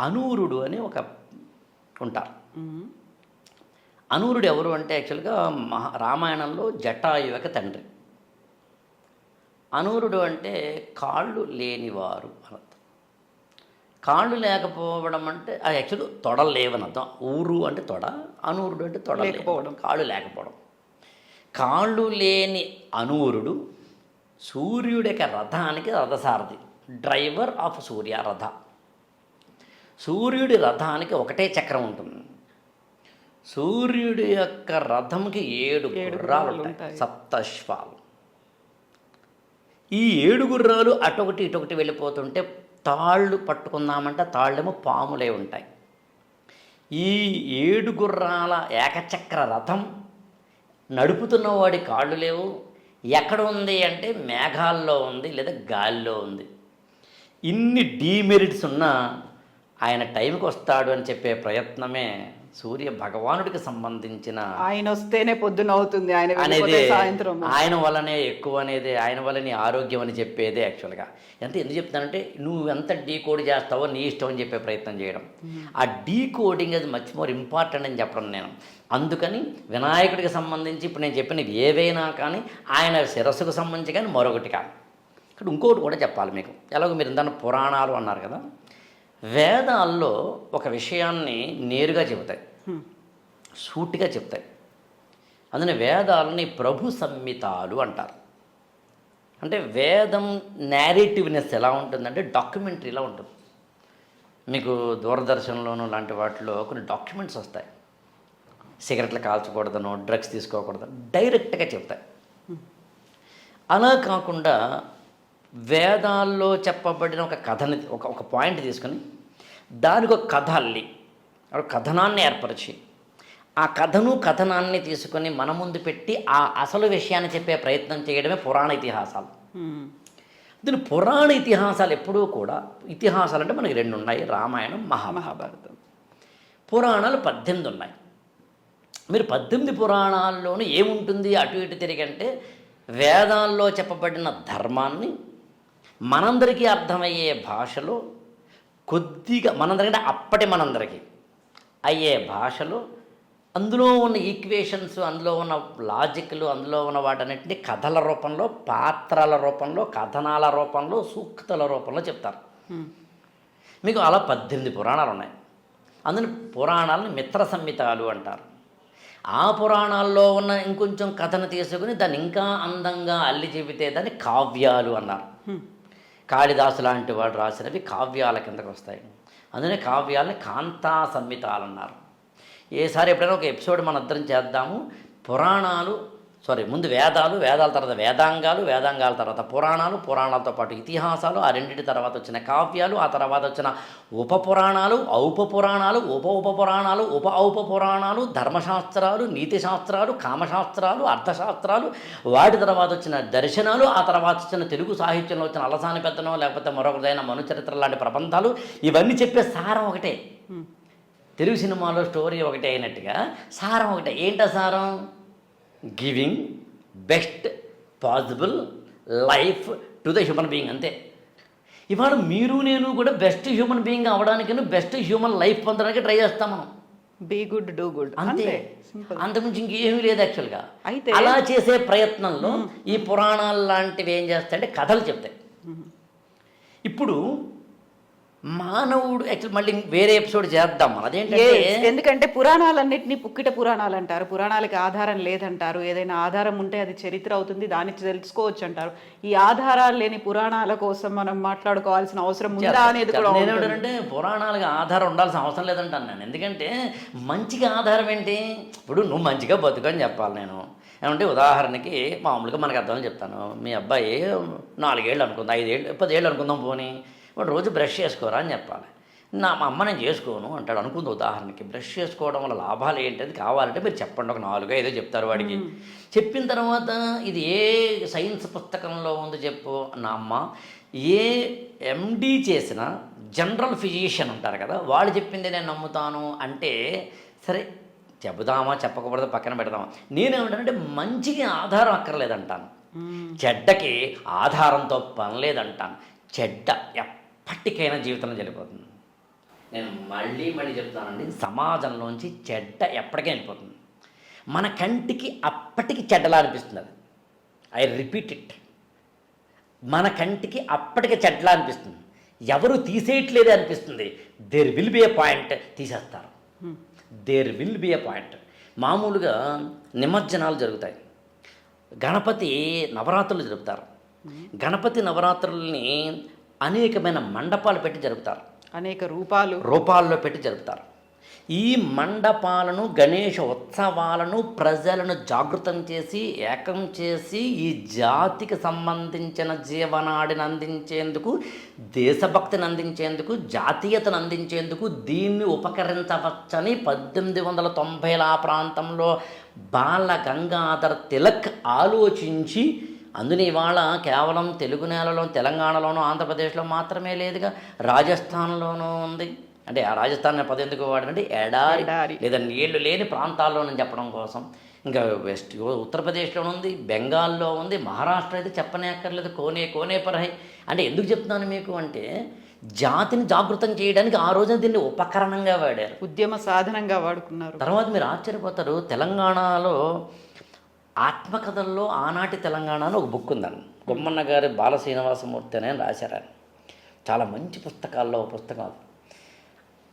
అనూరుడు అని ఒక ఉంటారు. అనూరుడు ఎవరు అంటే యాక్చువల్గా రామాయణంలో జటాయువుకి తండ్రి. అనూరుడు అంటే కాళ్ళు లేనివారు అనర్థం. కాళ్ళు లేకపోవడం అంటే అది యాక్చువల్ తొడలు లేవని అర్థం. ఊరు అంటే తొడ, అనూరుడు అంటే తొడ లేకపోవడం, కాళ్ళు లేకపోవడం. కాళ్ళు లేని అనూరుడు సూర్యుడి యొక్క రథానికి రథసారథి, డ్రైవర్ ఆఫ్ సూర్య రథ. సూర్యుడి రథానికి ఒకటే చక్రం ఉంటుంది. సూర్యుడి యొక్క రథంకి 7 గుర్రాలు ఉంటాయి, సప్తశ్వాలు. ఈ 7 గుర్రాలు అటొకటి ఇటొకటి వెళ్ళిపోతుంటే తాళ్ళు పట్టుకుందామంటే తాళ్ళేమో పాములే ఉంటాయి. ఈ 7 గుర్రాల ఏకచక్ర రథం నడుపుతున్న వాడి కాళ్ళు లేవు. ఎక్కడ ఉంది అంటే మేఘాల్లో ఉంది లేదా గాలిలో ఉంది. ఇన్ని డీమెరిట్స్ ఉన్నా ఆయన టైంకి వస్తాడు అని చెప్పే ప్రయత్నమే సూర్య భగవానుడికి సంబంధించిన. ఆయన వస్తేనే పొద్దున అవుతుంది, ఆయన అనేది వెళ్ళిపోతే సాయంత్రం. ఆయన వల్లనే ఎక్కువ అనేది, ఆయన వల్లనే ఆరోగ్యం అని చెప్పేదే యాక్చువల్గా. ఎందుకు చెప్తానంటే నువ్వు ఎంత డీకోడ్ చేస్తావో నీ ఇష్టం అని చెప్పే ప్రయత్నం చేయడం. ఆ డీకోడింగ్ అది మచ్ మోర్ ఇంపార్టెంట్ అని చెప్పడం నేను. అందుకని వినాయకుడికి సంబంధించి ఇప్పుడు నేను చెప్పినవి ఏవైనా కానీ ఆయన శిరస్సుకు సంబంధించి కానీ మరొకటి కాదు. ఇక్కడ ఇంకోటి కూడా చెప్పాలి మీకు. ఎలాగో మీరు ఇందాక పురాణాలు అన్నారు కదా, వేదాల్లో ఒక విషయాన్ని నేరుగా చెబుతాయి, సూటిగా చెప్తాయి. అందుకని వేదాలని ప్రభు సంహితాలు అంటారు. అంటే వేదం నేరేటివ్నెస్ ఎలా ఉంటుందంటే డాక్యుమెంటరీలా ఉంటుంది. మీకు దూరదర్శన్లోను లాంటి వాటిలో కొన్ని డాక్యుమెంట్స్ వస్తాయి. సిగరెట్లు కాల్చకూడదనో డ్రగ్స్ తీసుకోకూడదు డైరెక్ట్గా చెప్తాయి. అలా కాకుండా వేదాల్లో చెప్పబడిన ఒక కథని ఒక పాయింట్ తీసుకొని దానికి ఒక కథ అల్లి ఒక కథనాన్ని ఏర్పరిచి ఆ కథనాన్ని తీసుకొని మన ముందు పెట్టి ఆ అసలు విషయాన్ని చెప్పే ప్రయత్నం చేయడమే పురాణ ఇతిహాసాలు. దీని పురాణ ఇతిహాసాలు ఎప్పుడూ కూడా, ఇతిహాసాలు అంటే మనకి 2 ఉన్నాయి, రామాయణం మహాభారతం. పురాణాలు 18 ఉన్నాయి. మీరు 18 పురాణాల్లోనూ ఏముంటుంది అటు ఇటు తిరిగంటే వేదాల్లో చెప్పబడిన ధర్మాన్ని మనందరికీ అర్థమయ్యే భాషలో కొద్దిగా, మనందరికంటే అప్పటి మనందరికీ అయ్యే భాషలో అందులో ఉన్న ఈక్వేషన్స్, అందులో ఉన్న లాజిక్లు, అందులో ఉన్న వాటన్నిటిని కథల రూపంలో, పాత్రల రూపంలో, కథనాల రూపంలో, సూక్తుల రూపంలో చెప్తారు. మీకు అలా 18 పురాణాలు ఉన్నాయి. అందులో పురాణాలను మిత్ర సంహితాలు అంటారు. ఆ పురాణాల్లో ఉన్న ఇంకొంచెం కథను తీసుకుని దాన్ని ఇంకా అందంగా అల్లి చెబితే దాన్ని కావ్యాలు అన్నారు. కాళిదాసు లాంటి వాడు రాసినవి కావ్యాల కిందకు వస్తాయి. అందుకనే కావ్యాలని కాంతా సంహితాలు అన్నారు. ఏసారి ఎప్పుడైనా ఒక ఎపిసోడ్ మన ఇద్దరం చేద్దాము. పురాణాలు ముందు వేదాలు, వేదాల తర్వాత వేదాంగాలు, వేదాంగాల తర్వాత పురాణాలు, పురాణాలతో పాటు ఇతిహాసాలు, ఆ రెండింటి తర్వాత వచ్చిన కావ్యాలు, ఆ తర్వాత వచ్చిన ఉపపురాణాలు, ఔపపురాణాలు, ఉపపురాణాలు, ఔపపురాణాలు, ధర్మశాస్త్రాలు, నీతిశాస్త్రాలు, కామశాస్త్రాలు, అర్థశాస్త్రాలు, వాటి తర్వాత వచ్చిన దర్శనాలు, ఆ తర్వాత వచ్చిన తెలుగు సాహిత్యంలో వచ్చిన అలసాని పెత్తనం లేకపోతే మరొకదైన మనుచరిత్ర లాంటి ప్రబంధాలు. ఇవన్నీ చెప్పే సారం ఒకటే. తెలుగు సినిమాలో స్టోరీ ఒకటే అయినట్టుగా సారం ఒకటే. ఏంటా సారం? Giving best possible life to the human being, అంతే. ఇవాళ మీరు నేను కూడా బెస్ట్ హ్యూమన్ బీయింగ్ అవ్వడానికి, బెస్ట్ హ్యూమన్ లైఫ్ పొందడానికి ట్రై చేస్తాం మనం. బీ గుడ్ డూ గుడ్, అంతే. అంతకుమించి ఇంకేమీ లేదు యాక్చువల్గా. అయితే అలా చేసే ప్రయత్నంలో ఈ పురాణాలు లాంటివి ఏం చేస్తాయంటే కథలు చెప్తాయి. ఇప్పుడు మానవుడు యాక్చువల్ మళ్ళీ వేరే ఎపిసోడ్ చేద్దాం మనం. అదేంటంటే ఎందుకంటే పురాణాలన్నింటినీ పుక్కిట పురాణాలు అంటారు, పురాణాలకి ఆధారం లేదంటారు. ఏదైనా ఆధారం ఉంటే అది చరిత్ర అవుతుంది, దాన్ని తెలుసుకోవచ్చు అంటారు. ఈ ఆధారాలు లేని పురాణాల కోసం మనం మాట్లాడుకోవాల్సిన అవసరం ఉందా అనేది కూడా. నేనేంటంటే పురాణాలకు ఆధారం ఉండాల్సిన అవసరం లేదంటాను నేను. ఎందుకంటే మంచిగా ఆధారం ఏంటి? ఇప్పుడు నువ్వు మంచిగా బతుకని చెప్పాలి నేను. ఏమంటే ఉదాహరణకి మామూలుగా మనకు అర్థమని చెప్తాను. మీ అబ్బాయి 4 ఏళ్ళు అనుకుందాం, 5 ఏళ్ళు 10 ఏళ్ళు అనుకుందాం, పోనీ వాడు రోజు బ్రష్ చేసుకోరా అని చెప్పాలి. మా అమ్మ నేను చేసుకోను అంటాడు అనుకుంది ఉదాహరణకి. బ్రష్ చేసుకోవడం వల్ల లాభాలు ఏంటది కావాలంటే మీరు చెప్పండి, ఒక 4-5 చెప్తారు వాడికి. చెప్పిన తర్వాత ఇది ఏ సైన్స్ పుస్తకంలో ఉందో చెప్పు. నా అమ్మ ఏ ఎండి చేసిన జనరల్ ఫిజిషియన్ ఉంటారు కదా, వాళ్ళు చెప్పింది నేను నమ్ముతాను అంటే సరే చెబుదామా చెప్పకూడదు పక్కన పెడదామా. నేనేమంటానంటే మంచికి ఆధారం అక్కర్లేదంటాను, చెడ్డకి ఆధారంతో పని లేదంటాను. చెడ్డ ఎప్పటికైనా జీవితంలో వెళ్ళిపోతుంది. నేను మళ్ళీ చెప్తానండి, సమాజంలోంచి చెడ్డ ఎప్పటికీ వెళ్ళిపోతుంది. మన కంటికి అప్పటికి చెడ్డలా అనిపిస్తుంది. అది ఐ రిపీట్ ఇట్, మన కంటికి అప్పటికి చెడ్డలా అనిపిస్తుంది. ఎవరు తీసేయట్లేదే అనిపిస్తుంది. There will be a point తీసేస్తారు. There will be a point. మామూలుగా నిమజ్జనాలు జరుగుతాయి, గణపతి నవరాత్రులు జరుపుతారు. గణపతి నవరాత్రుల్ని అనేకమైన మండపాలు పెట్టి జరుపుతారు, అనేక రూపాల్లో పెట్టి జరుపుతారు. ఈ మండపాలను, గణేష ఉత్సవాలను ప్రజలను జాగృతం చేసి, ఏకం చేసి, ఈ జాతికి సంబంధించిన జీవనాడిని అందించేందుకు, దేశభక్తిని అందించేందుకు, జాతీయతను అందించేందుకు దీన్ని ఉపకరించవచ్చని 1890ల ఆ ప్రాంతంలో బాల గంగాధర్ తిలక్ ఆలోచించి, అందుని ఇవాళ కేవలం తెలుగు నేలలో, తెలంగాణలోనూ, ఆంధ్రప్రదేశ్లో మాత్రమే లేదుగా, రాజస్థాన్లోనూ ఉంది. అంటే ఆ రాజస్థాన్ అనే పదం ఎందుకు వాడంటే ఎడారి లేదా నీళ్లు లేని ప్రాంతాల్లోనని చెప్పడం కోసం. ఇంకా ఉత్తరప్రదేశ్లో ఉంది, బెంగాల్లో ఉంది, మహారాష్ట్ర అయితే చెప్పనే అక్కర్లేదు, కోనే పరహై. అంటే ఎందుకు చెప్తున్నాను మీకు అంటే, జాతిని జాగృతం చేయడానికి ఆ రోజున దీన్ని ఉపకరణంగా వాడారు, ఉద్యమ సాధనంగా వాడుకున్నారు. తర్వాత మీరు ఆశ్చర్యపోతారు, తెలంగాణలో ఆత్మకథల్లో ఆనాటి తెలంగాణ అని ఒక బుక్ ఉందండి. బొమ్మన్న గారి బాలశ్రీనివాసమూర్తి అని రాశారు. చాలా మంచి పుస్తకాల్లో పుస్తకం.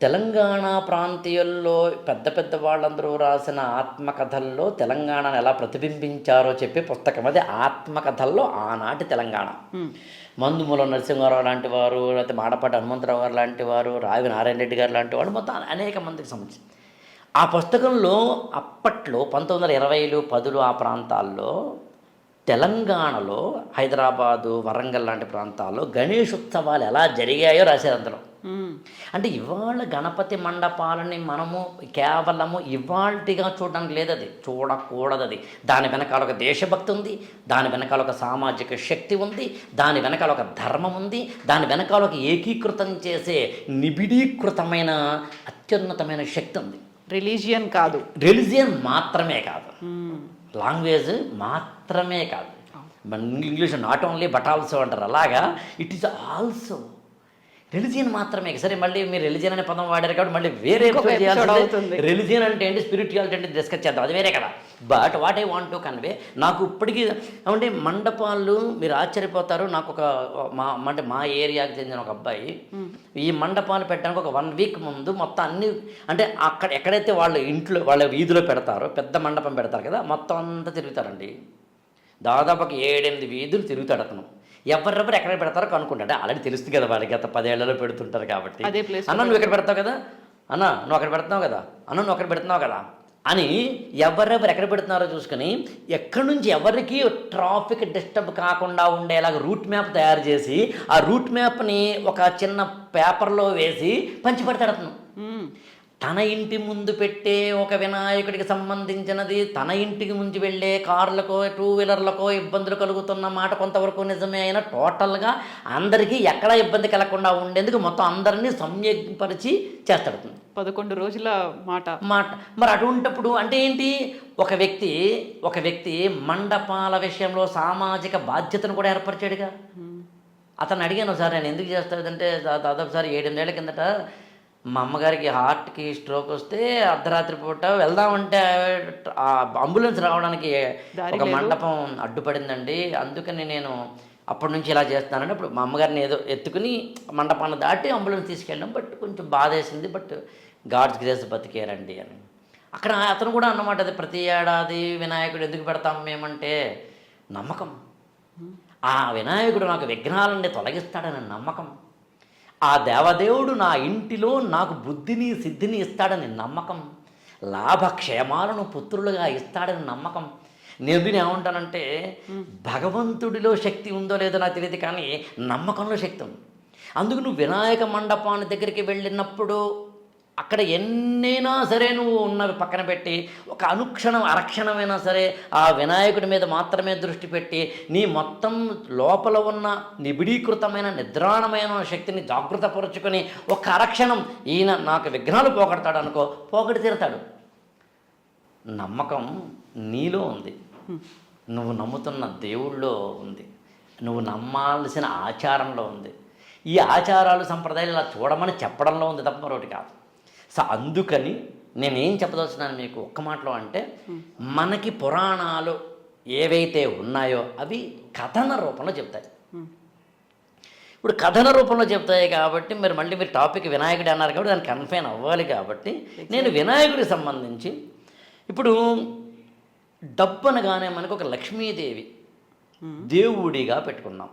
తెలంగాణ ప్రాంతీయుల్లో పెద్ద పెద్ద వాళ్ళందరూ రాసిన ఆత్మకథల్లో తెలంగాణను ఎలా ప్రతిబింబించారో చెప్పే పుస్తకం అది. ఆత్మకథల్లో ఆనాటి తెలంగాణ. మందుమూల నరసింహారావు లాంటి వారు, లేకపోతే మాడపాటి హనుమంతరావు గారు లాంటి వారు, రావి నారాయణ రెడ్డి గారు లాంటి వాడు, మొత్తం అనేక మందికి సంబంధించి ఆ పుస్తకంలో అప్పట్లో 1920లు 10లు ఆ ప్రాంతాల్లో తెలంగాణలో హైదరాబాదు, వరంగల్ లాంటి ప్రాంతాల్లో గణేశోత్సవాలు ఎలా జరిగాయో రాశారు అందులో. అంటే ఇవాళ గణపతి మండపాలని మనము కేవలము ఇవాల్టిగా చూడడానికి లేదు, అది చూడకూడదు. అది దాని వెనకాల ఒక దేశభక్తి ఉంది, దాని వెనకాల ఒక సామాజిక శక్తి ఉంది, దాని వెనకాల ఒక ధర్మం ఉంది, దాని వెనకాల ఒక ఏకీకృతం చేసే నిబిడీకృతమైన అత్యున్నతమైన శక్తి ఉంది. రిలీజియన్ కాదు, రిలీజియన్ మాత్రమే కాదు, లాంగ్వేజ్ మాత్రమే కాదు. మన English not only but also అంటారు, అలాగా ఇట్ ఈస్ ఆల్సో రిలీజియన్ మాత్రమే. సరే, మళ్ళీ మీరు రిలీజియన్ అనే పదం వాడారు కాబట్టి మళ్ళీ వేరే అవుతుంది. రిలీజియన్ అంటే ఏంటి, స్పిరిచువాలిటీ అంటే డిస్కస్ చేద్దాం, అది వేరే కదా. But what I want to convey, నాకు ఇప్పటికీ అంటే మండపాలు మీరు ఆశ్చర్యపోతారు. నాకు మా ఏరియాకి చెందిన ఒక అబ్బాయి ఈ మండపాలు పెట్టడానికి ఒక 1 వీక్ ముందు మొత్తం అన్ని, అంటే అక్కడ ఎక్కడైతే వాళ్ళ ఇంట్లో వాళ్ళ వీధిలో పెడతారో పెద్ద మండపం పెడతారు కదా, మొత్తం అంతా తిరుగుతారండి. దాదాపు ఒక 7-8 వీధులు తిరుగుతాడు అతను. ఎవరెవరు ఎక్కడ పెడతారో కనుక్కుంటాడు. ఆల్రెడీ తెలుస్తుంది కదా వాళ్ళకి, గత 10 ఏళ్లలో పెడుతుంటారు కాబట్టి. అన్న నువ్వు ఎక్కడ పెడతావు కదా, అన్న నువ్వు అక్కడ పెడుతున్నావు కదా, అన్న నువ్వు అక్కడ పెడుతున్నావు కదా అని ఎవరెవరు ఎక్కడ పెడుతున్నారో చూసుకొని ఎక్కడి నుంచి ఎవరికి ట్రాఫిక్ డిస్టర్బ్ కాకుండా ఉండేలాగా రూట్ మ్యాప్ తయారు చేసి ఆ రూట్ మ్యాప్ని ఒక చిన్న పేపర్లో వేసి పంచిపెడతాడు అతను. తన ఇంటి ముందు పెట్టే ఒక వినాయకుడికి సంబంధించినది తన ఇంటికి ముందు వెళ్ళే కార్లకో 2 వీలర్లకో ఇబ్బందులు కలుగుతున్న మాట కొంతవరకు నిజమే అయినా టోటల్గా అందరికీ ఎక్కడ ఇబ్బంది కలగకుండా ఉండేందుకు మొత్తం అందరినీ సంయోగపరిచి చేస్తాడు. 11 రోజుల మాట. మరి అటువంటిప్పుడు అంటే ఏంటి, ఒక వ్యక్తి మండపాల విషయంలో సామాజిక బాధ్యతను కూడా ఏర్పరిచాడుగా. అతను అడిగాను, సార్ నేను ఎందుకు చేస్తాడంటే దాదాపు సార్ 7-8 ఏళ్ల కిందట మా అమ్మగారికి హార్ట్కి స్ట్రోక్ వస్తే అర్ధరాత్రి పూట వెళ్దామంటే అంబులెన్స్ రావడానికి ఒక మండపం అడ్డుపడిందండి, అందుకని నేను అప్పటి నుంచి ఇలా చేస్తున్నానంటే ఇప్పుడు మా అమ్మగారిని ఏదో ఎత్తుకుని మండపాన్ని దాటి అంబులెన్స్ తీసుకెళ్ళాం. బట్ కొంచెం బాధ వేసింది, బట్ గాడ్స్ గ్రేస్ బతికేరండి అని. అక్కడ అతను కూడా అన్నమాట, అది ప్రతి ఏడాది వినాయకుడు ఎందుకు పెడతాం మేమంటే నమ్మకం. ఆ వినాయకుడు నాకు విఘ్నాలన్నీ తొలగిస్తాడని నమ్మకం. ఆ దేవదేవుడు నా ఇంటిలో నాకు బుద్ధిని సిద్ధిని ఇస్తాడని నమ్మకం. లాభక్షేమాలను పుత్రులుగా ఇస్తాడని నమ్మకం. నేను ఏమంటానంటే భగవంతుడిలో శక్తి ఉందో లేదో నాకు తెలియదు, కానీ నమ్మకంలో శక్తి ఉంది. అందుకు నువ్వు వినాయక మండపాన్ని దగ్గరికి వెళ్ళినప్పుడు అక్కడ ఎన్నైనా సరే నువ్వు ఉన్నవి పక్కన పెట్టి ఒక అనుక్షణం అరక్షణమైనా సరే ఆ వినాయకుడి మీద మాత్రమే దృష్టి పెట్టి నీ మొత్తం లోపల ఉన్న నిబిడీకృతమైన నిద్రాణమైన శక్తిని జాగృతపరుచుకొని ఒక అరక్షణం ఈయన నాకు విఘ్నాలు పోగొడతాడు అనుకో, పోగొడి తీరుతాడు. నమ్మకం నీలో ఉంది, నువ్వు నమ్ముతున్న దేవుళ్ళో ఉంది, నువ్వు నమ్మాల్సిన ఆచారంలో ఉంది. ఈ ఆచారాలు సంప్రదాయాలు ఇలా చూడమని చెప్పడంలో ఉంది తప్ప మరొకటి కాదు. సో అందుకని నేనేం చెప్పదలుచున్నాను మీకు ఒక్క మాటలో అంటే, మనకి పురాణాలు ఏవైతే ఉన్నాయో అవి కథన రూపంలో చెప్తాయి. ఇప్పుడు కథన రూపంలో చెప్తాయి కాబట్టి మళ్ళీ మీరు టాపిక్ వినాయకుడు అన్నారు కాబట్టి దాన్ని కన్ఫైన్ అవ్వాలి. కాబట్టి నేను వినాయకుడికి సంబంధించి ఇప్పుడు డబ్బు అనగానే మనకు ఒక లక్ష్మీదేవి దేవుడిగా పెట్టుకున్నాం.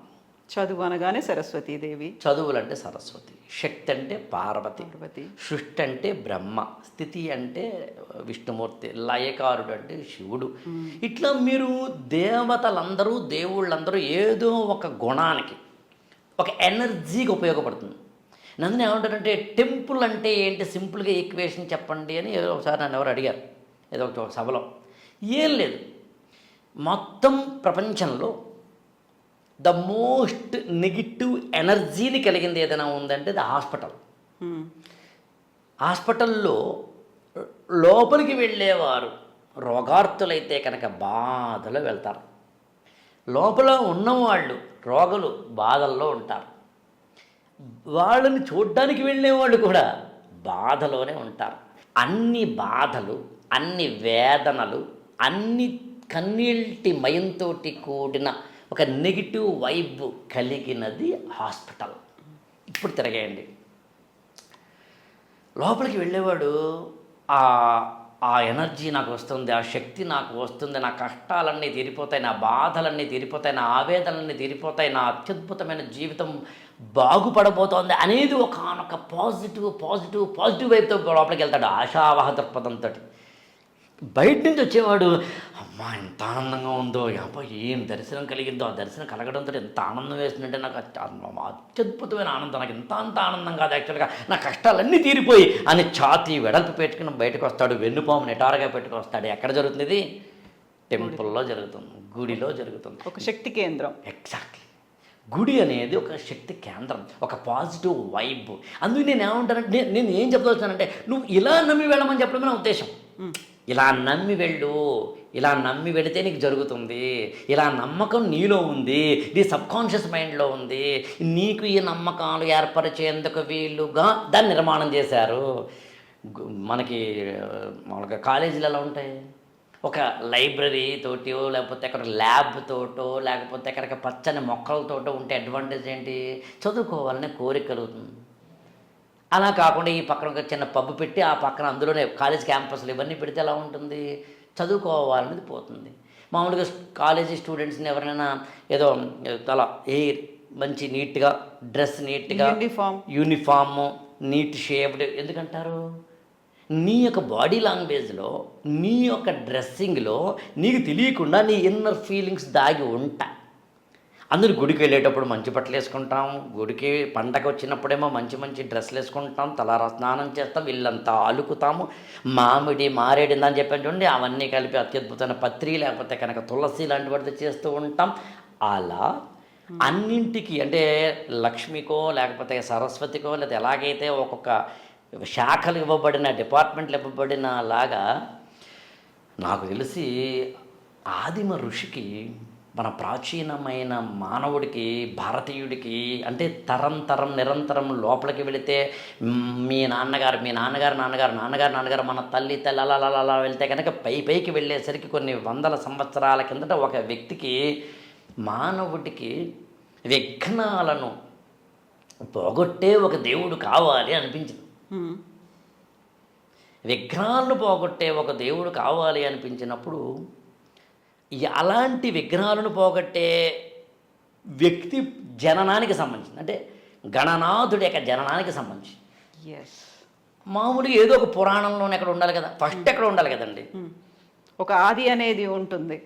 చదువు అనగానే సరస్వతీదేవి. చదువులంటే సరస్వతి, శక్తి అంటే పార్వతి, పార్వతి. సృష్టి అంటే బ్రహ్మ, స్థితి అంటే విష్ణుమూర్తి, లయకారుడు అంటే శివుడు. ఇట్లా మీరు దేవతలందరూ దేవుళ్ళందరూ ఏదో ఒక గుణానికి, ఒక ఎనర్జీకి ఉపయోగపడుతుంది. నన్ను ఏమంటారంటే టెంపుల్ అంటే ఏంటి, సింపుల్గా ఈక్వేషన్ చెప్పండి అని ఏదో ఒకసారి నన్ను ఎవరు అడిగారు ఏదో ఒక సభలో. ఏం లేదు, మొత్తం ప్రపంచంలో ద మోస్ట్ నెగిటివ్ ఎనర్జీని కలిగింది ఏదైనా ఉందంటే అది హాస్పిటల్. హాస్పిటల్లో లోపలికి వెళ్ళేవారు రోగార్తులైతే కనుక బాధలో వెళ్తారు, లోపల ఉన్నవాళ్ళు రోగులు బాధల్లో ఉంటారు, వాళ్ళని చూడ్డానికి వెళ్ళేవాళ్ళు కూడా బాధలోనే ఉంటారు. అన్ని బాధలు, అన్ని వేదనలు, అన్ని కన్నీటి మయంతో కూడిన ఒక నెగిటివ్ వైబ్ కలిగినది హాస్పిటల్. ఇప్పుడు తిరగేయండి, లోపలికి వెళ్ళేవాడు ఆ ఎనర్జీ నాకు వస్తుంది, ఆ శక్తి నాకు వస్తుంది, నా కష్టాలన్నీ తీరిపోతాయి, నా బాధలన్నీ తీరిపోతాయి, నా ఆవేదనలన్నీ తీరిపోతాయి, నా అత్యద్భుతమైన జీవితం బాగుపడబోతోంది అనేది ఒకనొక పాజిటివ్ వైపుతో లోపలికి వెళ్తాడు ఆశావహ దృక్పథంతో. బయట నుంచి వచ్చేవాడు అమ్మా ఎంత ఆనందంగా ఉందో, అబ్బా ఏం దర్శనం కలిగిందో, ఆ దర్శనం కలగడంతో ఎంత ఆనందం వేస్తుందంటే నాకు అత్యద్భుతమైన ఆనందం, నాకు అంత ఆనందం కాదు యాక్చువల్గా, నా కష్టాలన్నీ తీరిపోయి అని ఛాతీ వెడల్పు పెట్టుకుని బయటకు వస్తాడు, వెన్నుపాము నిటారుగా పెట్టుకుని వస్తాడు. ఎక్కడ జరుగుతుంది? టెంపుల్లో జరుగుతుంది, గుడిలో జరుగుతుంది, ఒక శక్తి కేంద్రం. ఎగ్జాక్ట్లీ. గుడి అనేది ఒక శక్తి కేంద్రం, ఒక పాజిటివ్ వైబ్. అందుకు నేను ఏమంటానంటే, నేను ఏం చెప్పదలుచున్నానంటే, నువ్వు ఇలా నమ్మి వెళ్ళమని చెప్పడమే నా ఉద్దేశం. ఇలా నమ్మి వెళ్ళు, ఇలా నమ్మి వెళితే నీకు జరుగుతుంది, ఇలా నమ్మకం నీలో ఉంది, నీ సబ్కాన్షియస్ మైండ్లో ఉంది, నీకు ఈ నమ్మకాలు ఏర్పరిచేందుకు వీలుగా దాన్ని నిర్మాణం చేశారు. మనకి మామూలుగా కాలేజీలు ఎలా ఉంటాయి, ఒక లైబ్రరీ తోటో లేకపోతే అక్కడ ల్యాబ్ తోటో లేకపోతే అక్కడ పచ్చని మొక్కలతోటో ఉంటే అడ్వాంటేజ్ ఏంటి, చదువుకోవాలనే కోరిక కలుగుతుంది. అలా కాకుండా ఈ పక్కన ఒక చిన్న పబ్బు పెట్టి ఆ పక్కన అందులోనే కాలేజ్ క్యాంపస్లు ఇవన్నీ పెడితే ఎలా ఉంటుంది, చదువుకోవాలనేది పోతుంది. మామూలుగా కాలేజీ స్టూడెంట్స్ని ఎవరైనా ఏదో అలా మంచి నీట్గా డ్రెస్, నీట్గా యూనిఫామ్, నీట్ షేప్డ్ ఎందుకంటారు, నీ యొక్క బాడీ లాంగ్వేజ్లో, నీ యొక్క డ్రెస్సింగ్లో నీకు తెలియకుండా నీ ఇన్నర్ ఫీలింగ్స్ దాగి ఉంటాయి. అందరూ గుడికి వెళ్ళేటప్పుడు మంచి బట్టలు వేసుకుంటాం, గుడికి పండగ వచ్చినప్పుడేమో మంచి డ్రెస్సులు వేసుకుంటాం, తలారా స్నానం చేస్తాం, ఇల్లంతా అలుకుతాము, మారేడు అని చెప్పాను చూడండి, అవన్నీ కలిపి అత్యద్భుతమైన పత్రి లేకపోతే కనుక తులసి లాంటి వాటితో చేస్తూ ఉంటాం. అలా అన్నింటికి అంటే లక్ష్మికో లేకపోతే సరస్వతికో లేదా ఎలాగైతే ఒక్కొక్క శాఖలు ఇవ్వబడిన, డిపార్ట్మెంట్లు ఇవ్వబడిన లాగా నాకు తెలిసి ఆదిమ ఋషికి, మన ప్రాచీనమైన మానవుడికి, భారతీయుడికి అంటే నిరంతరం లోపలికి వెళితే మీ నాన్నగారు మన తల్లి అలా వెళ్తే కనుక పైకి వెళ్ళేసరికి కొన్ని వందల సంవత్సరాల కిందట ఒక వ్యక్తికి, మానవుడికి విఘ్నాలను పోగొట్టే ఒక దేవుడు కావాలి అనిపించింది. విఘ్నాలను పోగొట్టే ఒక దేవుడు కావాలి అనిపించినప్పుడు అలాంటి విఘ్నాలను పోగొట్టే వ్యక్తి జననానికి సంబంధించింది, అంటే గణనాథుడి యొక్క జననానికి సంబంధించి. మామూలుగా ఏదో ఒక పురాణంలోనే ఎక్కడ ఉండాలి కదా, ఫస్ట్ ఎక్కడ ఉండాలి కదండి, ఒక ఆది అనేది ఉంటుంది.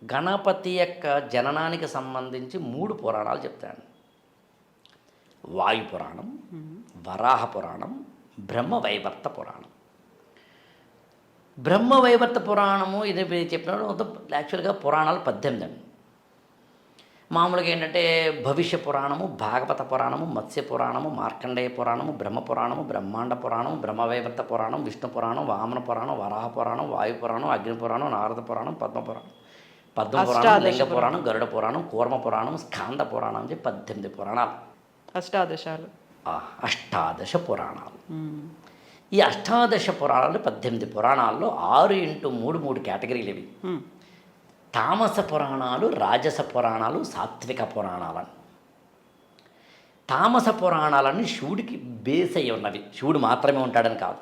గణపతి యొక్క జననానికి సంబంధించి 3 పురాణాలు చెప్తాను. వాయు పురాణం, వరాహ పురాణం, బ్రహ్మవైవర్త పురాణం. బ్రహ్మవైవర్త పురాణము ఇది చెప్పినప్పుడు యాక్చువల్గా పురాణాలు 18 అండి. మామూలుగా ఏంటంటే భవిష్య పురాణము, భాగవత పురాణము, మత్స్య పురాణము, మార్కండేయ పురాణము, బ్రహ్మ పురాణము, బ్రహ్మాండ పురాణం, బ్రహ్మవైవర్త పురాణం, విష్ణు పురాణం, వామన పురాణం, వరాహ పురాణం, వాయు పురాణం, అగ్ని పురాణం, నారద పురాణం, పద్మ పురాణం, లింగ పురాణం, గరుడ పురాణం, కూర్మ పురాణం, స్కాంద పురాణం అని 18 పురాణాలు. అష్టాదశ పురాణాలు. ఈ అష్టాదశ పురాణాలు 18 పురాణాల్లో 6x3 కేటగిరీలు ఇవి. తామస పురాణాలు, రాజస పురాణాలు, సాత్విక పురాణాలని. తామస పురాణాలన్నీ శివుడికి బేస్ అయి ఉన్నవి, శివుడు మాత్రమే ఉంటాడని కాదు.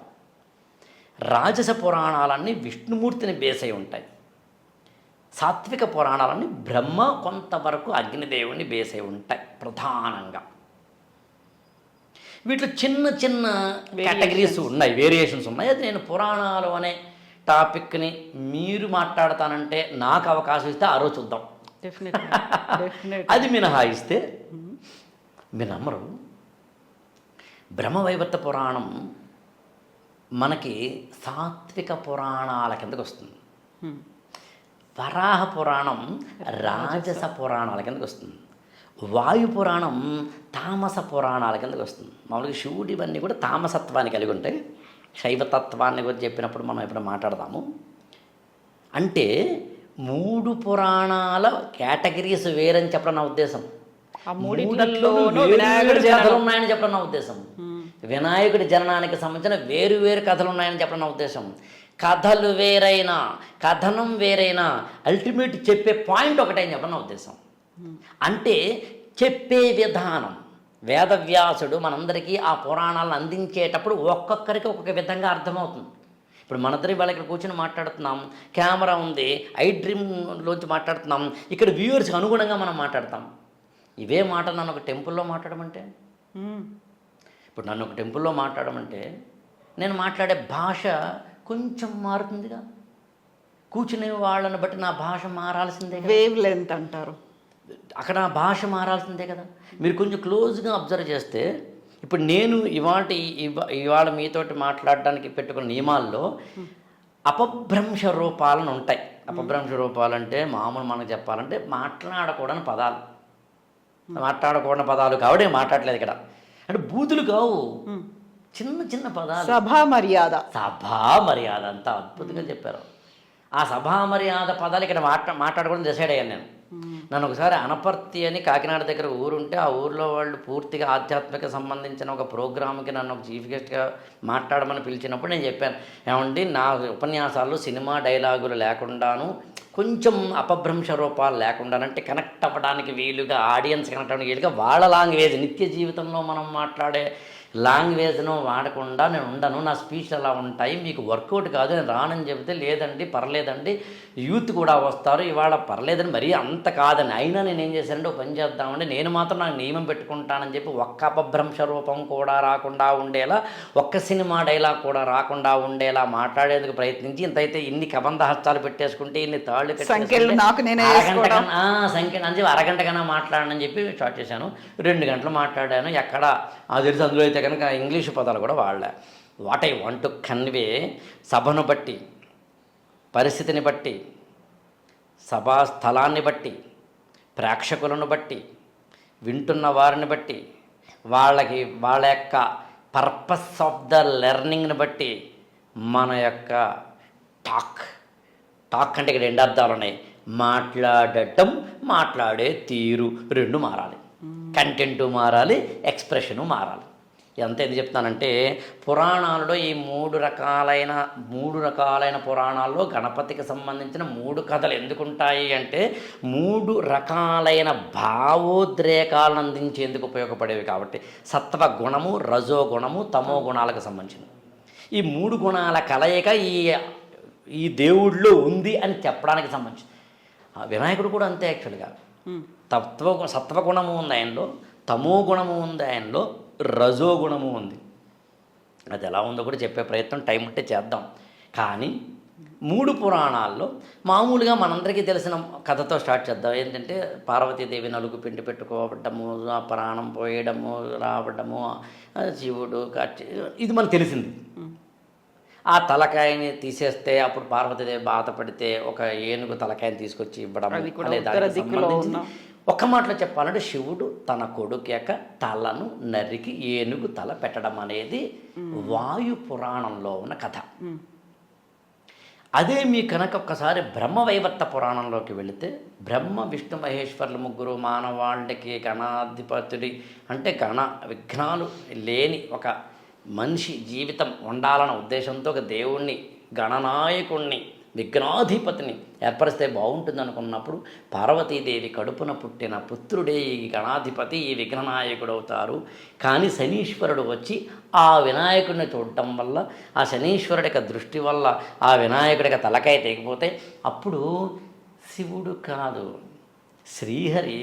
రాజస పురాణాలన్నీ విష్ణుమూర్తిని బేస్ అయి ఉంటాయి. సాత్విక పురాణాలన్నీ బ్రహ్మ కొంతవరకు అగ్నిదేవుని బేసే ఉంటాయి ప్రధానంగా. వీటిలో చిన్న చిన్న కేటగిరీస్ ఉన్నాయి, వేరియేషన్స్ ఉన్నాయి. అది నేను పురాణాలు అనే టాపిక్ని మీరు మాట్లాడతానంటే నాకు అవకాశం ఇస్తే ఆ రోజు చూద్దాం. అది మినహాయిస్తే మీరు నమ్మరు, బ్రహ్మవైవర్త పురాణం మనకి సాత్విక పురాణాల కిందకు వస్తుంది. వరాహ పురాణం రాజస పురాణాల కిందకు వస్తుంది. వాయు పురాణం తామస పురాణాల కిందకు వస్తుంది. మామూలుగా శివుడు ఇవన్నీ కూడా తామసత్వాన్ని కలిగి ఉంటాయి. శైవతత్వాన్ని గురించి చెప్పినప్పుడు మనం ఎప్పుడు మాట్లాడదాము. అంటే 3 పురాణాల కేటగిరీస్ వేరని చెప్పడం నా ఉద్దేశం. కథలు ఉన్నాయని చెప్పడం నా ఉద్దేశం. వినాయకుడి జననానికి సంబంధించిన వేరు వేరు కథలు ఉన్నాయని చెప్పడం నా ఉద్దేశం. కథలు వేరైనా కథనం వేరైనా అల్టిమేట్ చెప్పే పాయింట్ ఒకటే అని చెప్పడం నా ఉద్దేశం. అంటే చెప్పే విధానం, వేదవ్యాసుడు మనందరికీ ఆ పురాణాలను అందించేటప్పుడు ఒక్కొక్కరికి ఒక్కొక్క విధంగా అర్థమవుతుంది. ఇప్పుడు మనందరి వాళ్ళ ఇక్కడ కూర్చొని మాట్లాడుతున్నాం, కెమెరా ఉంది, ఐ డ్రీమ్లోంచి మాట్లాడుతున్నాం, ఇక్కడ వ్యూవర్స్కి అనుగుణంగా మనం మాట్లాడతాం. ఇవే మాట నన్ను ఒక టెంపుల్లో మాట్లాడమంటే, ఇప్పుడు నన్ను ఒక టెంపుల్లో మాట్లాడమంటే నేను మాట్లాడే భాష కొంచెం మారుతుందిగా. కూర్చునే వాళ్ళని బట్టి నా భాష మారాల్సిందే. వేవ్ లెంత్ అంటారు, అక్కడ నా భాష మారాల్సిందే కదా. మీరు కొంచెం క్లోజ్గా అబ్జర్వ్ చేస్తే, ఇప్పుడు నేను ఇవాళ మీతోటి మాట్లాడడానికి పెట్టుకున్న నియమాల్లో అపభ్రంశ రూపాలను ఉంటాయి. అపభ్రంశ రూపాలంటే మామూలు మనకు చెప్పాలంటే మాట్లాడకూడని పదాలు, మాట్లాడకూడని పదాలు కాబట్టి మాట్లాడలేదు ఇక్కడ. అంటే బూతులు కావు, చిన్న చిన్న పదాలు. సభా మర్యాద, సభా మర్యాద అంత అద్భుతంగా చెప్పారు. ఆ సభా మర్యాద పదాలు ఇక్కడ మాట్లాడకూడదు డిసైడ్ అయ్యాను నేను. నన్ను ఒకసారి అనపర్తి అని కాకినాడ దగ్గర ఊరుంటే, ఆ ఊరిలో వాళ్ళు పూర్తిగా ఆధ్యాత్మిక సంబంధించిన ఒక ప్రోగ్రామ్కి నన్ను ఒక చీఫ్ గెస్ట్గా మాట్లాడమని పిలిచినప్పుడు నేను చెప్పాను, ఏమండి నా ఉపన్యాసాల్లో సినిమా డైలాగులు లేకుండాను కొంచెం అపభ్రంశ రూపాలు లేకుండానంటే కనెక్ట్ అవ్వడానికి వీలుగా, ఆడియన్స్ కనెక్ట్ అవ్వడానికి వీలుగా వాళ్ళ లాంగ్వేజ్, నిత్య జీవితంలో మనం మాట్లాడే లాంగ్వేజ్ను వాడకుండా నేను ఉండను, నా స్పీచ్ అలా ఉంటాయి, మీకు వర్కౌట్ కాదు, నేను రానని చెబితే లేదండి పర్లేదండి యూత్ కూడా వస్తారు, ఇవాళ పర్లేదని మరీ అంత కాదని. అయినా నేను ఏం చేశానంటే ఒక పని చేద్దామండి, నేను మాత్రం నాకు నియమం పెట్టుకుంటానని చెప్పి ఒక్క అపభ్రంశ రూపం కూడా రాకుండా ఉండేలా, ఒక్క సినిమా డైలాగ్ కూడా రాకుండా ఉండేలా మాట్లాడేందుకు ప్రయత్నించి, ఇంతైతే ఇన్ని కబంధ హస్తాలు పెట్టేసుకుంటే, ఇన్ని తాళ్ళు సంఖ్యలు అని చెప్పి అరగంట కన్నా మాట్లాడనని చెప్పి స్టార్ట్ చేశాను. 2 గంటలు మాట్లాడాను. ఎక్కడ అది తెలిసి అందులో అయితే కనుక ఇంగ్లీషు పదాలు కూడా వాడలే. What I want to convey, సభను బట్టి, పరిస్థితిని బట్టి, సభా స్థలాన్ని బట్టి, ప్రేక్షకులను బట్టి, వింటున్న వారిని బట్టి, వాళ్ళ యొక్క పర్పస్ ఆఫ్ ద లెర్నింగ్ని బట్టి మన యొక్క టాక్ అంటే ఇక్కడ 2 అర్థాలు ఉన్నాయి. మాట్లాడటం, మాట్లాడే తీరు 2 మారాలి. కంటెంటు మారాలి, ఎక్స్ప్రెషను మారాలి. ఎంత ఎందుకు చెప్తానంటే, పురాణాలలో ఈ 3 రకాలైన పురాణాల్లో గణపతికి సంబంధించిన 3 కథలు ఎందుకుంటాయి అంటే 3 రకాలైన భావోద్రేకాలను అందించేందుకు ఉపయోగపడేవి కాబట్టి. సత్వ గుణము, రజో గుణము, తమో గుణాలకు సంబంధించింది. ఈ 3 గుణాల కలయిక ఈ దేవుడిలో ఉంది అని చెప్పడానికి సంబంధించి. వినాయకుడు కూడా అంతే. యాక్చువల్గా సత్వగుణము ఉంది ఆయనలో, తమో గుణము ఉంది ఆయనలో, రజో గుణము ఉంది. అది ఎలా ఉందో కూడా చెప్పే ప్రయత్నం టైం ఉంటే చేద్దాం. కానీ 3 పురాణాల్లో మామూలుగా మనందరికీ తెలిసిన కథతో స్టార్ట్ చేద్దాం. ఏంటంటే పార్వతీదేవి నలుగు పిండి పెట్టుకోవడము, ప్రాణం పోయడము, రావడము, శివుడు ఇది మనకు తెలిసింది. ఆ తలకాయని తీసేస్తే అప్పుడు పార్వతీదేవి బాధపడితే ఒక ఏనుగు తలకాయని తీసుకొచ్చి ఇవ్వడం. ఒక్క మాటలో చెప్పాలంటే శివుడు తన కొడుకు యొక్క తలను నరికి ఏనుగు తల పెట్టడం అనేది వాయు పురాణంలో ఉన్న కథ. అదే మీ కనుక ఒక్కసారి బ్రహ్మవైవర్త పురాణంలోకి వెళితే, బ్రహ్మ విష్ణు మహేశ్వరులు 3 మానవాళికి గణాధిపతుడి అంటే విఘ్నాలు లేని ఒక మనిషి జీవితం ఉండాలన్న ఉద్దేశంతో ఒక దేవుణ్ణి, గణనాయకుణ్ణి, విఘ్నాధిపతిని ఏర్పరిస్తే బాగుంటుంది అనుకున్నప్పుడు పార్వతీదేవి కడుపున పుట్టిన పుత్రుడే ఈ గణాధిపతి, ఈ విఘ్ననాయకుడు అవుతారు. కానీ శనీశ్వరుడు వచ్చి ఆ వినాయకుడిని చూడటం వల్ల, ఆ శనీశ్వరుడి యొక్క దృష్టి వల్ల ఆ వినాయకుడి యొక్క తలకాయ తెగిపోతే అప్పుడు శివుడు కాదు, శ్రీహరి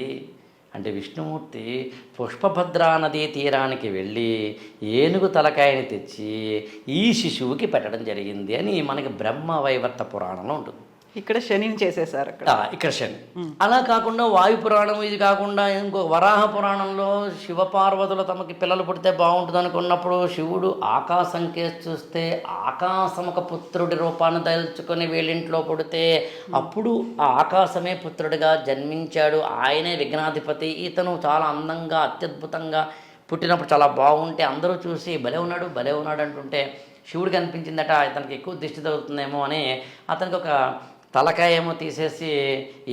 అంటే విష్ణుమూర్తి పుష్పభద్రా నదీ తీరానికి వెళ్ళి ఏనుగు తలకాయని తెచ్చి ఈ శిశువుకి పెట్టడం జరిగింది అని మనకి బ్రహ్మవైవర్త పురాణంలో ఉంటుంది. ఇక్కడ శనిని చేసేసారు అక్కడ. ఇక్కడ శని. అలా కాకుండా వాయు పురాణం ఇది కాకుండా ఇంకో వరాహ పురాణంలో శివపార్వతులు తమకి పిల్లలు పుడితే బాగుంటుంది అనుకున్నప్పుడు శివుడు ఆకాశం కేసి చూస్తే ఆకాశముక పుత్రుడి రూపాన్ని దలుచుకొని వీళ్ళింట్లో పుడితే అప్పుడు ఆ ఆకాశమే పుత్రుడిగా జన్మించాడు. ఆయనే విఘ్నాధిపతి. ఇతను చాలా అందంగా అత్యద్భుతంగా పుట్టినప్పుడు చాలా బాగుంటే అందరూ చూసి భలే ఉన్నాడు అంటుంటే శివుడికి అనిపించిందట ఇతనికి ఎక్కువ దిష్టి తగులుతుందేమో అని అతనికి ఒక తలకాయ ఏమో తీసేసి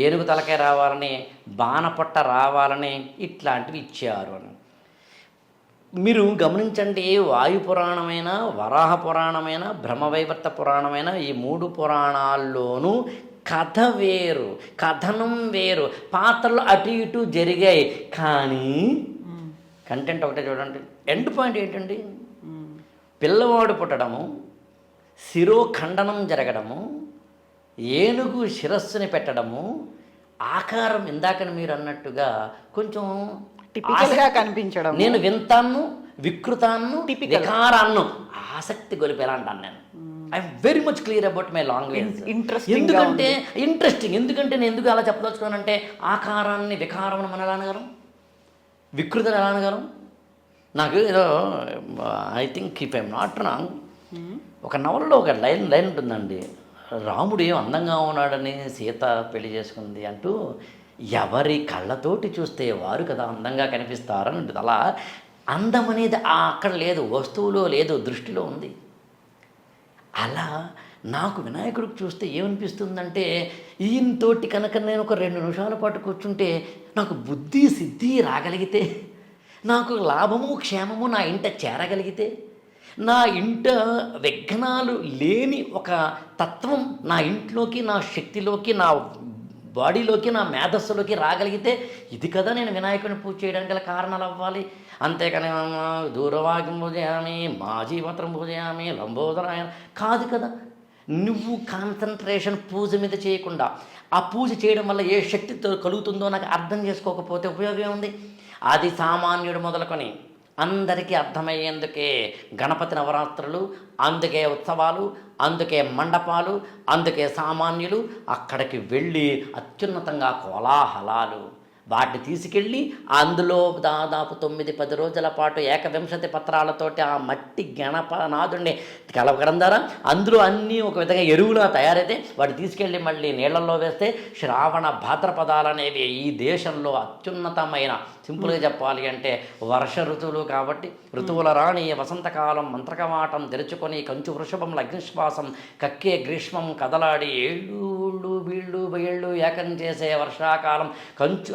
ఏనుగు తలకాయ రావాలని, బాణపొట్ట రావాలని ఇట్లాంటివి ఇచ్చారు అని. మీరు గమనించండి, వాయు పురాణమైన, వరాహ పురాణమైన, బ్రహ్మవైవర్త పురాణమైన ఈ 3 పురాణాల్లోనూ కథ వేరు, కథనం వేరు, పాత్రలు అటు ఇటు జరిగాయి, కానీ కంటెంట్ ఒకటే. చూడండి, ఎండ్ పాయింట్ ఏంటండి? పిల్లవాడు పుట్టడము, శిరోఖండనం జరగడము, ఏనుగు శిరస్సుని పెట్టడము, ఆకారం ఇందాకని మీరు అన్నట్టుగా కొంచెం టిపికల్గా కనిపించడం, నేను వింతాను, వికృతాన్ని, వికారాన్ని ఆసక్తి గొలిపేలా అంటాను నేను. I'm very much clear about my language. ఎందుకంటే నేను ఎందుకు అలా చెప్పదలుచుకోనంటే ఆకారాన్ని వికారం మనం ఎలా అనగలం, వికృతిని ఎలా అనగలం? నాకు ఏదో I think if I'm not wrong, ఒక నవలలో ఒక లైన్ ఉంటుందండి. రాముడు ఏం అందంగా ఉన్నాడని సీత పెళ్లి చేసుకుంది అంటూ ఎవరి కళ్ళతోటి చూస్తే వారు కదా అందంగా కనిపిస్తారని ఉంటుంది. అలా అందం అనేది అక్కడ లేదు, వస్తువులో లేదు, దృష్టిలో ఉంది. అలా నాకు వినాయకుడికి చూస్తే ఏమనిపిస్తుందంటే ఈయనతోటి కనుక నేను ఒక 2 నిమిషాల పాటు కూర్చుంటే నాకు బుద్ధి సిద్ధి రాగలిగితే, నాకు లాభము క్షేమము నా ఇంట చేరగలిగితే, నా ఇంట విఘ్నాలు లేని ఒక తత్వం నా ఇంట్లోకి, నా శక్తిలోకి, నా బాడీలోకి, నా మేధస్సులోకి రాగలిగితే ఇది కదా నేను వినాయకుడిని పూజ చేయడానికి గల కారణాలు అవ్వాలి. అంతేకాని దూరవాగ్యం పూజయామి, మాజీపత్రం పూజయామి, లంబోదరాయ కాదు కదా. నువ్వు కాన్సన్ట్రేషన్ పూజ మీద చేయకుండా ఆ పూజ చేయడం వల్ల ఏ శక్తితో కలుగుతుందో నాకు అర్థం చేసుకోకపోతే ఉపయోగం ఉంది. అది సామాన్యుడు మొదలుకొని అందరికీ అర్థమయ్యేందుకే గణపతి నవరాత్రులు, అందుకే ఉత్సవాలు, అందుకే మండపాలు, అందుకే సామాన్యులు అక్కడికి వెళ్ళి అత్యున్నతంగా కోలాహలాలు వాటిని తీసుకెళ్ళి అందులో దాదాపు 9-10 రోజుల పాటు ఏకవింశతి పత్రాలతోటి ఆ మట్టి గణపనాథుడిని కలవడం ద్వారా అందులో అన్నీ ఒక విధంగా ఎరువులా తయారైతే వాటిని తీసుకెళ్ళి మళ్ళీ నీళ్ళల్లో వేస్తే శ్రావణ భాద్రపదాలు అనేవి ఈ దేశంలో అత్యున్నతమైన, సింపుల్గా చెప్పాలి అంటే వర్ష ఋతువులు కాబట్టి ఋతువుల రాణి వసంతకాలం మంత్రకవాటం తెరుచుకొని కంచు వృషభం అగ్నిశ్వాసం కక్కే గ్రీష్మం కదలాడి ఏళ్ళు వీళ్ళు బయళ్ళు ఏకం చేసే వర్షాకాలం కంచు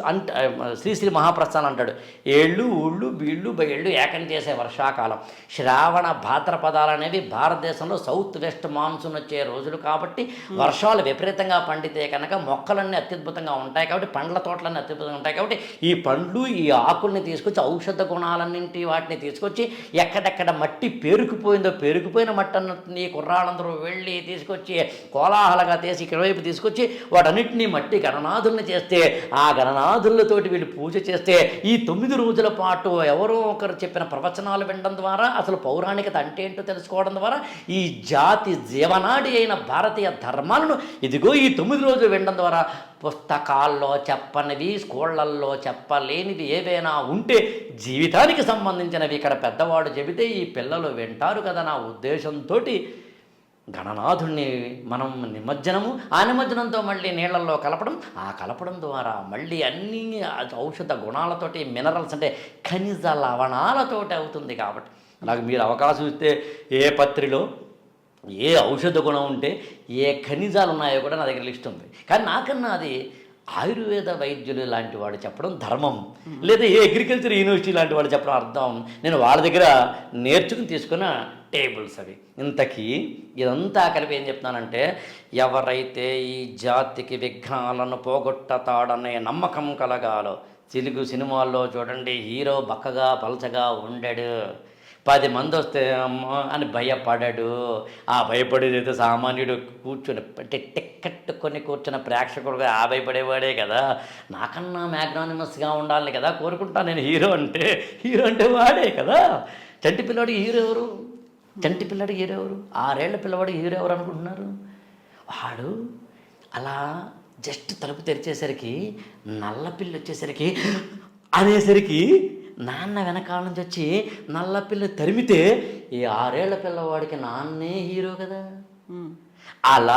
శ్రీశ్రీ మహాప్రస్థానం అంటాడు. ఏళ్ళు ఊళ్ళు బీళ్ళు బయళ్ళు ఏకం చేసే వర్షాకాలం. శ్రావణ భాద్రపదాలు అనేవి భారతదేశంలో సౌత్ వెస్ట్ మాన్సూన్ వచ్చే రోజులు కాబట్టి వర్షాలు విపరీతంగా పండితే కనుక మొక్కలన్నీ అత్యద్భుతంగా ఉంటాయి కాబట్టి, పండ్ల తోటలన్నీ అత్యద్భుతంగా ఉంటాయి కాబట్టి ఈ పండ్లు ఈ ఆకుల్ని తీసుకొచ్చి ఔషధ గుణాలన్నింటి వాటిని తీసుకొచ్చి ఎక్కడెక్కడ మట్టి పేరుకుపోయిన మట్టి అన్నింటినీ కుర్రాళ్ళందరూ వెళ్ళి తీసుకొచ్చి కోలాహలంగా తీసి ఇక్కడవైపు తీసుకొచ్చి వాటన్నింటినీ మట్టి గణనాథుల్ని చేస్తే ఆ గణనాథులతోటి వీళ్ళు పూజ చేస్తే ఈ 9 రోజుల పాటు ఎవరో ఒకరు చెప్పిన ప్రవచనాలు వినడం ద్వారా, అసలు పౌరాణికత అంటే ఏంటో తెలుసుకోవడం ద్వారా ఈ జాతి జీవనాడి అయిన భారతీయ ధర్మాలను ఇదిగో ఈ 9 రోజులు వినడం ద్వారా పుస్తకాల్లో చెప్పనివి, స్కూళ్ళల్లో చెప్పలేనివి ఏవైనా ఉంటే జీవితానికి సంబంధించినవి ఇక్కడ పెద్దవాడు చెబితే ఈ పిల్లలు వింటారు కదా నా ఉద్దేశంతో గణనాథుణ్ణి మనం నిమజ్జనము, ఆ నిమజ్జనంతో మళ్ళీ నీళ్లలో కలపడం, ఆ కలపడం ద్వారా మళ్ళీ అన్ని ఔషధ గుణాలతోటి, మినరల్స్ అంటే ఖనిజ లవణాలతోటి అవుతుంది. కాబట్టి నాకు మీరు అవకాశం ఇస్తే ఏ పత్రిలో ఏ ఔషధ గుణం ఉంటే ఏ ఖనిజాలు ఉన్నాయో కూడా నా దగ్గర లిస్ట్ ఉంది. కానీ నాకన్నా అది ఆయుర్వేద వైద్యులు లాంటి వాడు చెప్పడం ధర్మం, లేదా ఏ అగ్రికల్చర్ యూనివర్సిటీ లాంటి వాడు చెప్పడం అర్థం. నేను వాళ్ళ దగ్గర నేర్చుకుని తీసుకున్న టేబుల్స్ అవి. ఇంతకీ ఇదంతా కలిపి ఏం చెప్తున్నానంటే, ఎవరైతే ఈ జాతికి విఘ్నాలను పోగొట్టతాడనే నమ్మకం కలగాలో, తెలుగు సినిమాల్లో చూడండి హీరో బక్కగా పలచగా ఉండడు, 10 మంది వస్తే అమ్మో అని భయపడాడు. ఆ భయపడేది ఏదో సామాన్యుడు కూర్చొని అంటే టిక్కెట్ కొని కూర్చున్న ప్రేక్షకుడుగా ఆ భయపడేవాడే కదా. నాకన్నా మ్యాగ్నానిమస్గా ఉండాలి కదా కోరుకుంటాను నేను. హీరో అంటే వాడే కదా. చంటి పిల్లాడు హీరో ఎవరు? చంటి పిల్లాడు హీరో ఎవరు? 6 ఏళ్ల పిల్లవాడు హీరో ఎవరు అనుకుంటున్నారు? వాడు అలా జస్ట్ తలుపు తెరిచేసరికి నల్లపిల్లి వచ్చేసరికి అనేసరికి నాన్న వెనకాల నుంచి వచ్చి నల్లపిల్లి తరిమితే ఈ 6 ఏళ్ల పిల్లవాడికి నాన్నే హీరో కదా. అలా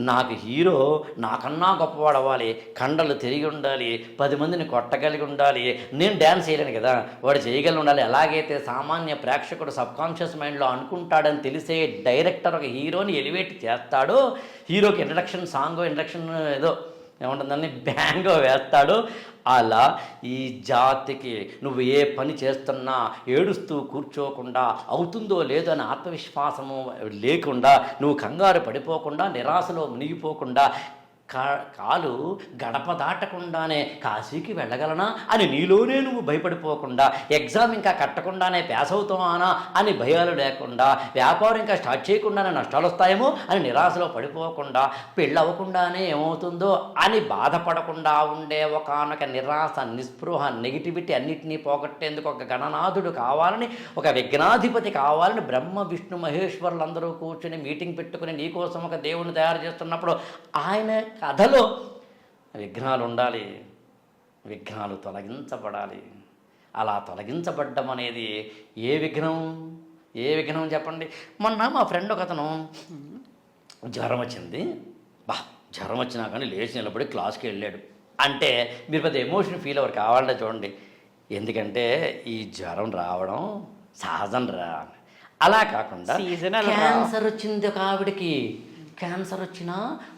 నాకు హీరో నాకన్నా గొప్పవాడు అవ్వాలి, కండలు తిరిగి ఉండాలి, 10 మందిని కొట్టగలిగి ఉండాలి. నేను డ్యాన్స్ చేయలేను కదా, వాడు చేయగలిగి ఉండాలి. ఎలాగైతే సామాన్య ప్రేక్షకుడు సబ్కాన్షియస్ మైండ్లో అనుకుంటాడని తెలిసే డైరెక్టర్ ఒక హీరోని ఎలివేట్ చేస్తాడో, హీరోకి ఇంట్రడక్షన్ సాంగ్ ఇంట్రడక్షన్ ఏదో ఏముంటుందని బ్యాంగో వేస్తాడు. అలా ఈ జాతికి నువ్వు ఏ పని చేస్తున్నా ఏడుస్తూ కూర్చోకుండా, అవుతుందో లేదో అని ఆత్మవిశ్వాసము లేకుండా, నువ్వు కంగారు పడిపోకుండా, నిరాశలో మునిగిపోకుండా, కాలు గడప దాటకుండానే కాశీకి వెళ్ళగలనా అని నీలోనే నువ్వు భయపడిపోకుండా, ఎగ్జామ్ ఇంకా కట్టకుండానే పాస్ అవుతానా అని భయాలు లేకుండా, వ్యాపారం ఇంకా స్టార్ట్ చేయకుండానే నష్టాలు వస్తాయేమో అని నిరాశలో పడిపోకుండా, పెళ్ళి అవ్వకుండానే ఏమవుతుందో అని బాధపడకుండా ఉండే ఒకానొక నిరాశ, నిస్పృహ, నెగిటివిటీ అన్నిటినీ పోగొట్టేందుకు ఒక గణనాథుడు కావాలని, ఒక విఘ్నాధిపతి కావాలని బ్రహ్మ విష్ణు మహేశ్వరులందరూ కూర్చుని మీటింగ్ పెట్టుకుని నీకోసం ఒక దేవుడిని తయారు చేస్తున్నప్పుడు ఆయన కథలో విఘ్నాలు ఉండాలి, విఘ్నాలు తొలగించబడాలి. అలా తొలగించబడ్డం అనేది ఏ విఘ్నం చెప్పండి. మొన్న మా ఫ్రెండ్ ఒక అతను జ్వరం వచ్చింది, జ్వరం వచ్చినా కానీ లేచి నిలబడి క్లాస్కి వెళ్ళాడు అంటే మీరు పెద్ద ఎమోషన్ ఫీల్ అవ్వరు, కావాలంటే చూడండి. ఎందుకంటే ఈ జ్వరం రావడం సహజం అలా కాకుండా క్యాన్సర్ వచ్చింది ఒక ఆవిడకి. క్యాన్సర్ వచ్చినా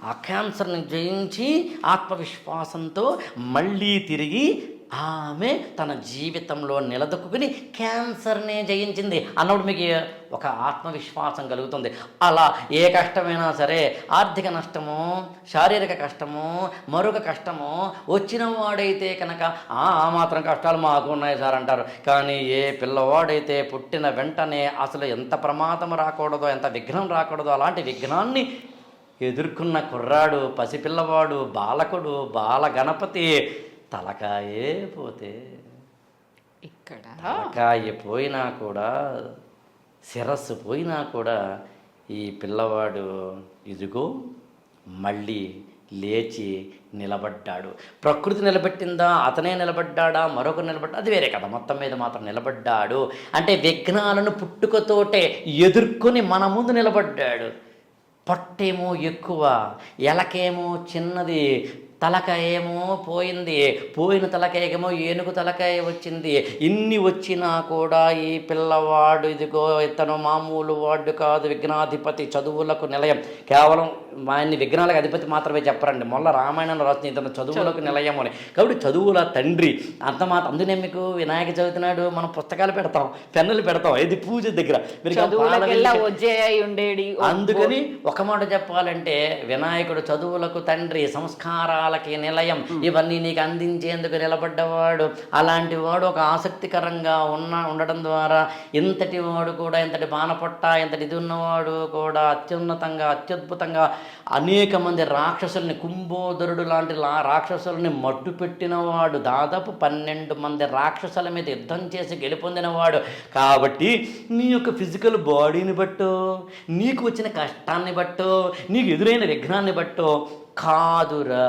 ఆ క్యాన్సర్ని జయించి ఆత్మవిశ్వాసంతో మళ్ళీ తిరిగి ఆమె తన జీవితంలో నిలదొక్కుని క్యాన్సర్నే జయించింది అన్నప్పుడు మీకు ఒక ఆత్మవిశ్వాసం కలుగుతుంది. అలా ఏ కష్టమైనా సరే, ఆర్థిక నష్టము, శారీరక కష్టము, మరొక కష్టము వచ్చిన వాడైతే కనుక ఆ మాత్రం కష్టాలు మాకు ఉన్నాయి సార్ అంటారు. కానీ ఏ పిల్లవాడైతే పుట్టిన వెంటనే అసలు ఎంత ప్రమాదం రాకూడదో, ఎంత విఘ్నం రాకూడదో అలాంటి విఘ్నాన్ని ఎదుర్కొన్న కుర్రాడు, పసిపిల్లవాడు, బాలకుడు, బాల గణపతి తలకాయే పోతే, ఇక్కడ తలకాయ పోయినా కూడా, శిరస్సు పోయినా కూడా ఈ పిల్లవాడు ఇదిగో మళ్ళీ లేచి నిలబడ్డాడు. ప్రకృతి నిలబెట్టిందా, అతనే నిలబడ్డా, మరొకరు నిలబడ్డా, అది వేరే కదా. మొత్తం మీద మాత్రం నిలబడ్డాడు అంటే విఘ్నాలను పుట్టుకతోటే ఎదుర్కొని మన ముందు నిలబడ్డాడు. పొట్టేమో ఎక్కువ, ఎలకేమో చిన్నది, తలకాయ ఏమో పోయింది, పోయిన తలకాయకేమో ఏనుగు తలకాయ వచ్చింది. ఇన్ని వచ్చినా కూడా ఈ పిల్లవాడు ఇదిగో ఇతను మామూలు వాడు కాదు, విఘ్నాధిపతి, చదువులకు నిలయం. కేవలం ఆయన్ని విఘ్నాలకు అధిపతి మాత్రమే చెప్పరండి, మొల్ల రామాయణంలో రాస్తుంది ఇతను చదువులకు నిలయం అని. కాబట్టి చదువుల తండ్రి అంత మాత్రం. అందునే మీకు వినాయక చదువుతున్నాడు, మనం పుస్తకాలు పెడతాం, పెన్నులు పెడతాం, ఇది పూజ దగ్గర. అందుకని ఒక మాట చెప్పాలంటే వినాయకుడు చదువులకు తండ్రి, సంస్కారాలకి నిలయం, ఇవన్నీ నీకు అందించేందుకు నిలబడ్డవాడు. అలాంటి వాడు ఒక ఆసక్తికరంగా ఉండడం ద్వారా ఇంతటి వాడు కూడా, ఇంతటి బాణపొట్ట, ఇంతటి ఇది ఉన్నవాడు కూడా అత్యున్నతంగా, అత్యద్భుతంగా అనేక మంది రాక్షసుల్ని, కుంభోదరుడు లాంటి రాక్షసుల్ని మట్టు పెట్టినవాడు, దాదాపు 12 మంది రాక్షసుల మీద యుద్ధం చేసి గెలుపొందినవాడు. కాబట్టి నీ యొక్క ఫిజికల్ బాడీని బట్టో, నీకు వచ్చిన కష్టాన్ని బట్టో, నీకు ఎదురైన విఘ్నాన్ని బట్టో కాదురా,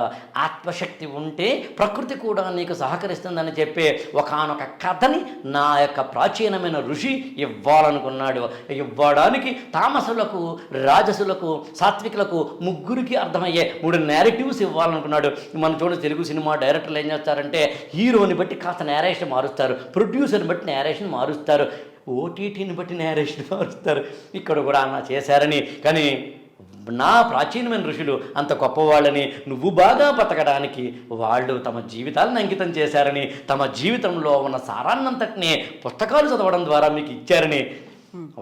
ఆత్మశక్తి ఉంటే ప్రకృతి కూడా నీకు సహకరిస్తుందని చెప్పే ఒకానొక కథని నా యొక్క ప్రాచీనమైన ఋషి ఇవ్వాలనుకున్నాడు. ఇవ్వడానికి తామసులకు, రాజసులకు, సాత్వికులకు ముగ్గురికి అర్థమయ్యే 3 నేరేటివ్స్ ఇవ్వాలనుకున్నాడు. మనం చూడండి, తెలుగు సినిమా డైరెక్టర్లు ఏం చేస్తారంటే హీరోని బట్టి కాస్త నేరేషన్ మారుస్తారు, ప్రొడ్యూసర్ని బట్టి నేరేషన్ మారుస్తారు, ఓటీటీని బట్టి నేరేషన్ మారుస్తారు. ఇక్కడ కూడా అలా చేశారని, కానీ నా ప్రాచీనమైన ఋషులు అంత గొప్పవాళ్ళని, నువ్వు బాగా బతకడానికి వాళ్ళు తమ జీవితాలను అంకితం చేశారని, తమ జీవితంలో ఉన్న సారాన్నంతటినీ పుస్తకాలు చదవడం ద్వారా మీకు ఇచ్చారని,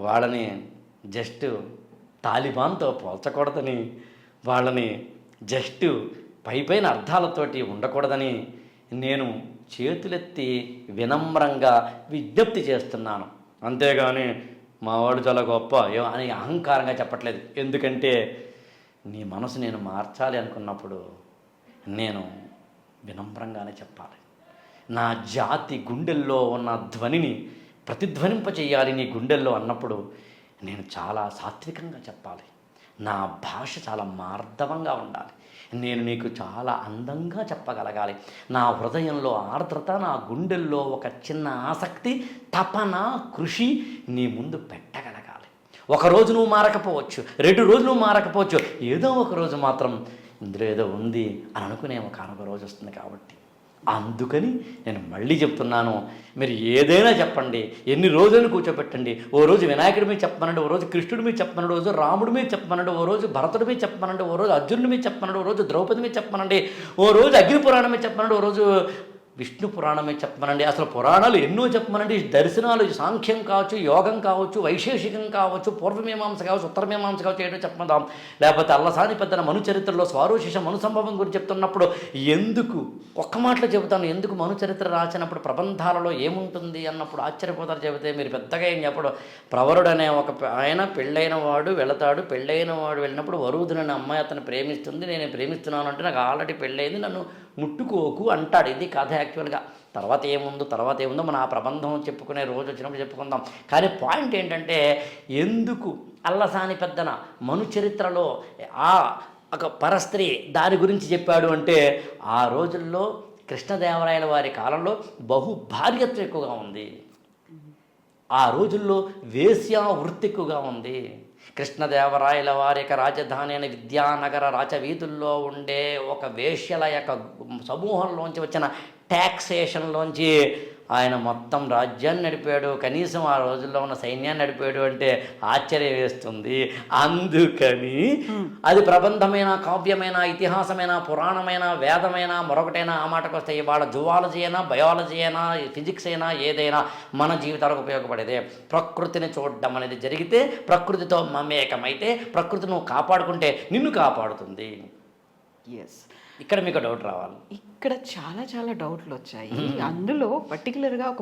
వాళ్ళని జస్ట్ తాలిబాన్తో పోల్చకూడదని, వాళ్ళని జస్ట్ పైపైన అర్థాలతోటి ఉండకూడదని నేను చేతులెత్తి వినమ్రంగా విజ్ఞప్తి చేస్తున్నాను. అంతేగాని మా వాడు చాలా గొప్ప అని అహంకారంగా చెప్పట్లేదు. ఎందుకంటే నీ మనసు నేను మార్చాలి అనుకున్నప్పుడు నేను వినమ్రంగానే చెప్పాలి. నా జాతి గుండెల్లో ఉన్న ధ్వనిని ప్రతిధ్వనింపచేయాలి నీ గుండెల్లో అన్నప్పుడు నేను చాలా సాత్వికంగా చెప్పాలి. నా భాష చాలా మార్దవంగా ఉండాలి. నేను నీకు చాలా అందంగా చెప్పగలగాలి. నా హృదయంలో ఆర్ద్రత, నా గుండెల్లో ఒక చిన్న ఆసక్తి, తపన, కృషి నీ ముందు పెట్టగలగాలి. ఒకరోజు నువ్వు మారకపోవచ్చు, 2 రోజులు నువ్వు మారకపోవచ్చు, ఏదో ఒక రోజు మాత్రం ఇందులో ఏదో ఉంది అని అనుకునే ఒక రోజు వస్తుంది. కాబట్టి అందుకని నేను మళ్ళీ చెప్తున్నాను, మీరు ఏదైనా చెప్పండి, ఎన్ని రోజులను కూర్చోబెట్టండి. ఓ రోజు వినాయకుడి మీద చెప్పమనండి, ఓ రోజు కృష్ణుడి మీద చెప్పమనండి, ఓ రోజు రాముడి మీద చెప్పమనండి, ఓ రోజు భరతుడి మీద చెప్పమనండి, ఓ రోజు అర్జునుడి మీద చెప్పమనండి, ఓ రోజు ద్రౌపది మీద చెప్పమనండి, ఓ రోజు అగ్ని పురాణం మీద చెప్పమనండి, ఓ రోజు విష్ణు పురాణమే చెప్పమనండి. అసలు పురాణాలు ఎన్నో చెప్పమనండి. దర్శనాలు సాంఖ్యం కావచ్చు, యోగం కావచ్చు, వైశేషికం కావచ్చు, పూర్వమీమాంస కావచ్చు, ఉత్తరమీమాంస కావచ్చు, ఏదో చెప్పమందాం. లేకపోతే అల్లసాని పెద్దన మను చరిత్రలో స్వారోశిష మను సంభవం గురించి చెప్తున్నప్పుడు ఎందుకు ఒక్క మాటలో చెబుతాను, ఎందుకు మను చరిత్ర రాసినప్పుడు ప్రబంధాలలో ఏముంటుంది అన్నప్పుడు ఆశ్చర్యపోతారు. చెబితే మీరు పెద్దగా ఏం చెప్పడం. ప్రవరుడు అనే ఒక ఆయన పెళ్ళైన వాడు వెళతాడు. పెళ్ళైన వాడు వెళ్ళినప్పుడు వరుదునని అమ్మాయి అతను ప్రేమిస్తుంది. నేను ప్రేమిస్తున్నాను అంటే నాకు ఆల్రెడీ పెళ్ళైంది, నన్ను ముట్టుకోకు అంటాడు. ఇది కథ యాక్చువల్గా. తర్వాత ఏముందో మనం ఆ ప్రబంధం చెప్పుకునే రోజు వచ్చినప్పుడు చెప్పుకుందాం. కానీ పాయింట్ ఏంటంటే, ఎందుకు అల్లసాని పెద్దన మను చరిత్రలో ఆ ఒక పరస్త్రీ దాని గురించి చెప్పాడు అంటే, ఆ రోజుల్లో కృష్ణదేవరాయల వారి కాలంలో భార్యత్వం ఎక్కువగా ఉంది. ఆ రోజుల్లో వేశ్యా వృత్తి ఎక్కువగా ఉంది. కృష్ణదేవరాయల వారి యొక్క రాజధాని అయిన విద్యానగర రాచవీధుల్లో ఉండే ఒక వేశ్యల యొక్క సమూహంలోంచి వచ్చిన ట్యాక్సేషన్లోంచి ఆయన మొత్తం రాజ్యాన్ని నడిపాడు. కనీసం ఆ రోజుల్లో ఉన్న సైన్యాన్ని నడిపాడు అంటే ఆశ్చర్యం వేస్తుంది. అందుకని అది ప్రబంధమైన, కావ్యమైన, ఇతిహాసమైన, పురాణమైన, వేదమైన, మరొకటైనా ఆ మాటకు వస్తే ఇవాళ జువాలజీ అయినా, బయాలజీ అయినా, ఫిజిక్స్ అయినా, ఏదైనా మన జీవితాలకు ఉపయోగపడేదే. ప్రకృతిని చూడడం అనేది జరిగితే, ప్రకృతితో మమేకమైతే, ప్రకృతి నువ్వు కాపాడుకుంటే నిన్ను కాపాడుతుంది. ఎస్, ఇక్కడ మీకు డౌట్ రావాలి. ఇక్కడ చాలా చాలా డౌట్లు వచ్చాయి. అందులో పర్టికులర్గా ఒక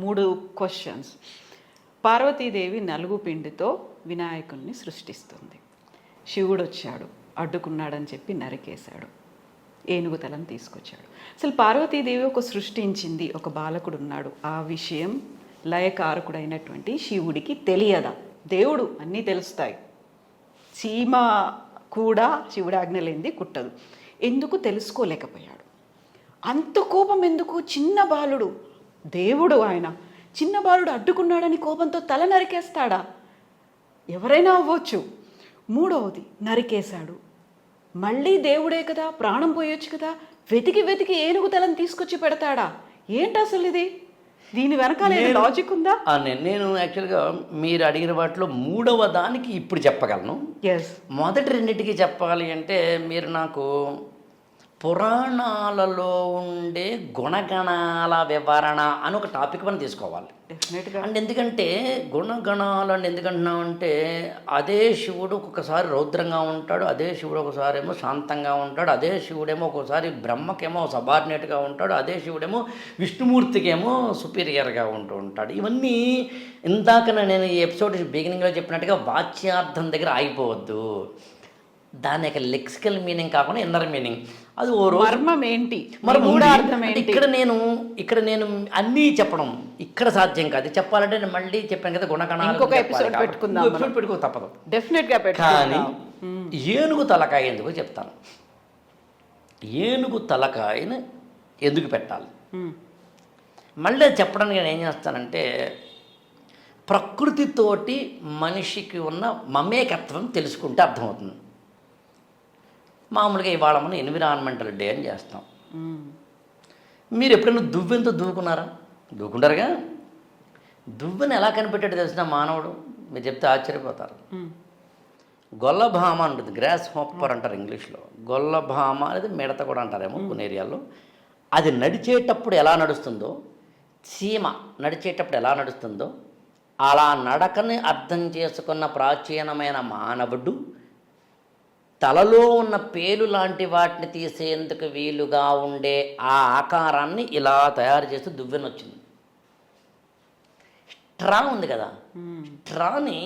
మూడు క్వశ్చన్స్. పార్వతీదేవి నలుగు పిండితో వినాయకుడిని సృష్టిస్తుంది. శివుడు వచ్చాడు, అడ్డుకున్నాడని చెప్పి నరికేశాడు, ఏనుగు తలను తీసుకొచ్చాడు. అసలు పార్వతీదేవి ఒక సృష్టించింది, ఒక బాలకుడు ఉన్నాడు. ఆ విషయం లయకారకుడైనటువంటి శివుడికి తెలియదా? దేవుడు అన్నీ తెలుస్తాయి. చీమ కూడా శివుడి ఆజ్ఞ లేనిది కుట్టదు. ఎందుకు తెలుసుకోలేకపోయాడు? అంత కోపం ఎందుకు? చిన్న బాలుడు, దేవుడు ఆయన, చిన్న బాలుడు అడ్డుకున్నాడని కోపంతో తల నరికేస్తాడా? ఎవరైనా అవ్వచ్చు. మూడవది, నరికేశాడు. మళ్ళీ దేవుడే కదా, ప్రాణం పోయొచ్చు కదా, వెతికి ఏనుగు తలను తీసుకొచ్చి పెడతాడా? ఏంటి అసలు ఇది? దీని వెనకాల లాజిక్ ఉందా? నేను యాక్చువల్గా మీరు అడిగిన వాటిలో మూడవ దానికి ఇప్పుడు చెప్పగలను. మొదటి రెండింటికి చెప్పాలి అంటే, మీరు నాకు పురాణాలలో ఉండే గుణగణాల వివరణ అని ఒక టాపిక్ మనం తీసుకోవాలి. అండ్ ఎందుకంటే గుణగణాలు అంటే ఎందుకంటున్నామంటే, అదే శివుడు ఒక్కొక్కసారి రౌద్రంగా ఉంటాడు, అదే శివుడు ఒకసారి ఏమో శాంతంగా ఉంటాడు, అదే శివుడేమో ఒక్కోసారి బ్రహ్మకేమో సబార్డినేట్గా ఉంటాడు, అదే శివుడేమో విష్ణుమూర్తికేమో సుపీరియర్గా ఉంటూ ఉంటాడు. ఇవన్నీ ఇందాక నేను ఈ ఎపిసోడ్ బిగినింగ్లో చెప్పినట్టుగా వాచ్యార్థం దగ్గర ఆగిపోవద్దు. దాని యొక్క లెక్సికల్ మీనింగ్ కాకుండా ఇన్నర్ మీనింగ్, అది ఓ మర్మం ఏంటి, ఇక్కడ నేను అన్నీ చెప్పడం ఇక్కడ సాధ్యం కాదు. చెప్పాలంటే నేను మళ్ళీ చెప్పాను కదా, గుణగణాలు పెట్టుకో తప్పదు డెఫినెట్గా. కానీ ఏనుగు తలకాయ ఎందుకు చెప్తాను. ఏనుగు తలకాయని ఎందుకు పెట్టాలి మళ్ళీ చెప్పడానికి నేను ఏం చేస్తానంటే, ప్రకృతితోటి మనిషికి ఉన్న మమేకత్వం తెలుసుకుంటే అర్థమవుతుంది. మామూలుగా ఇవాళ మనం ఎన్విరాన్మెంటల్ డే అని చేస్తాం. మీరు ఎప్పుడైనా దువ్వెంతో దూకున్నారా? దూకుంటారుగా. దువ్వెని ఎలా కనిపెట్టాడు తెలిసిన మానవుడు? మీరు చెప్తే ఆశ్చర్యపోతారు. గొల్లభామ అంటుంది, గ్రాస్ హోప్పర్ అంటారు ఇంగ్లీష్లో. గొల్లభామ అనేది మిడత కూడా అంటారేమో కొన్ని ఏరియాల్లో. అది నడిచేటప్పుడు ఎలా నడుస్తుందో, చీమ నడిచేటప్పుడు ఎలా నడుస్తుందో, అలా నడకని అర్థం చేసుకున్న ప్రాచీనమైన మానవుడు తలలో ఉన్న పేలు లాంటి వాటిని తీసేందుకు వీలుగా ఉండే ఆ ఆకారాన్ని ఇలా తయారు చేస్తూ దువ్వెన వచ్చింది. ట్రా ఉంది కదా, ట్రాని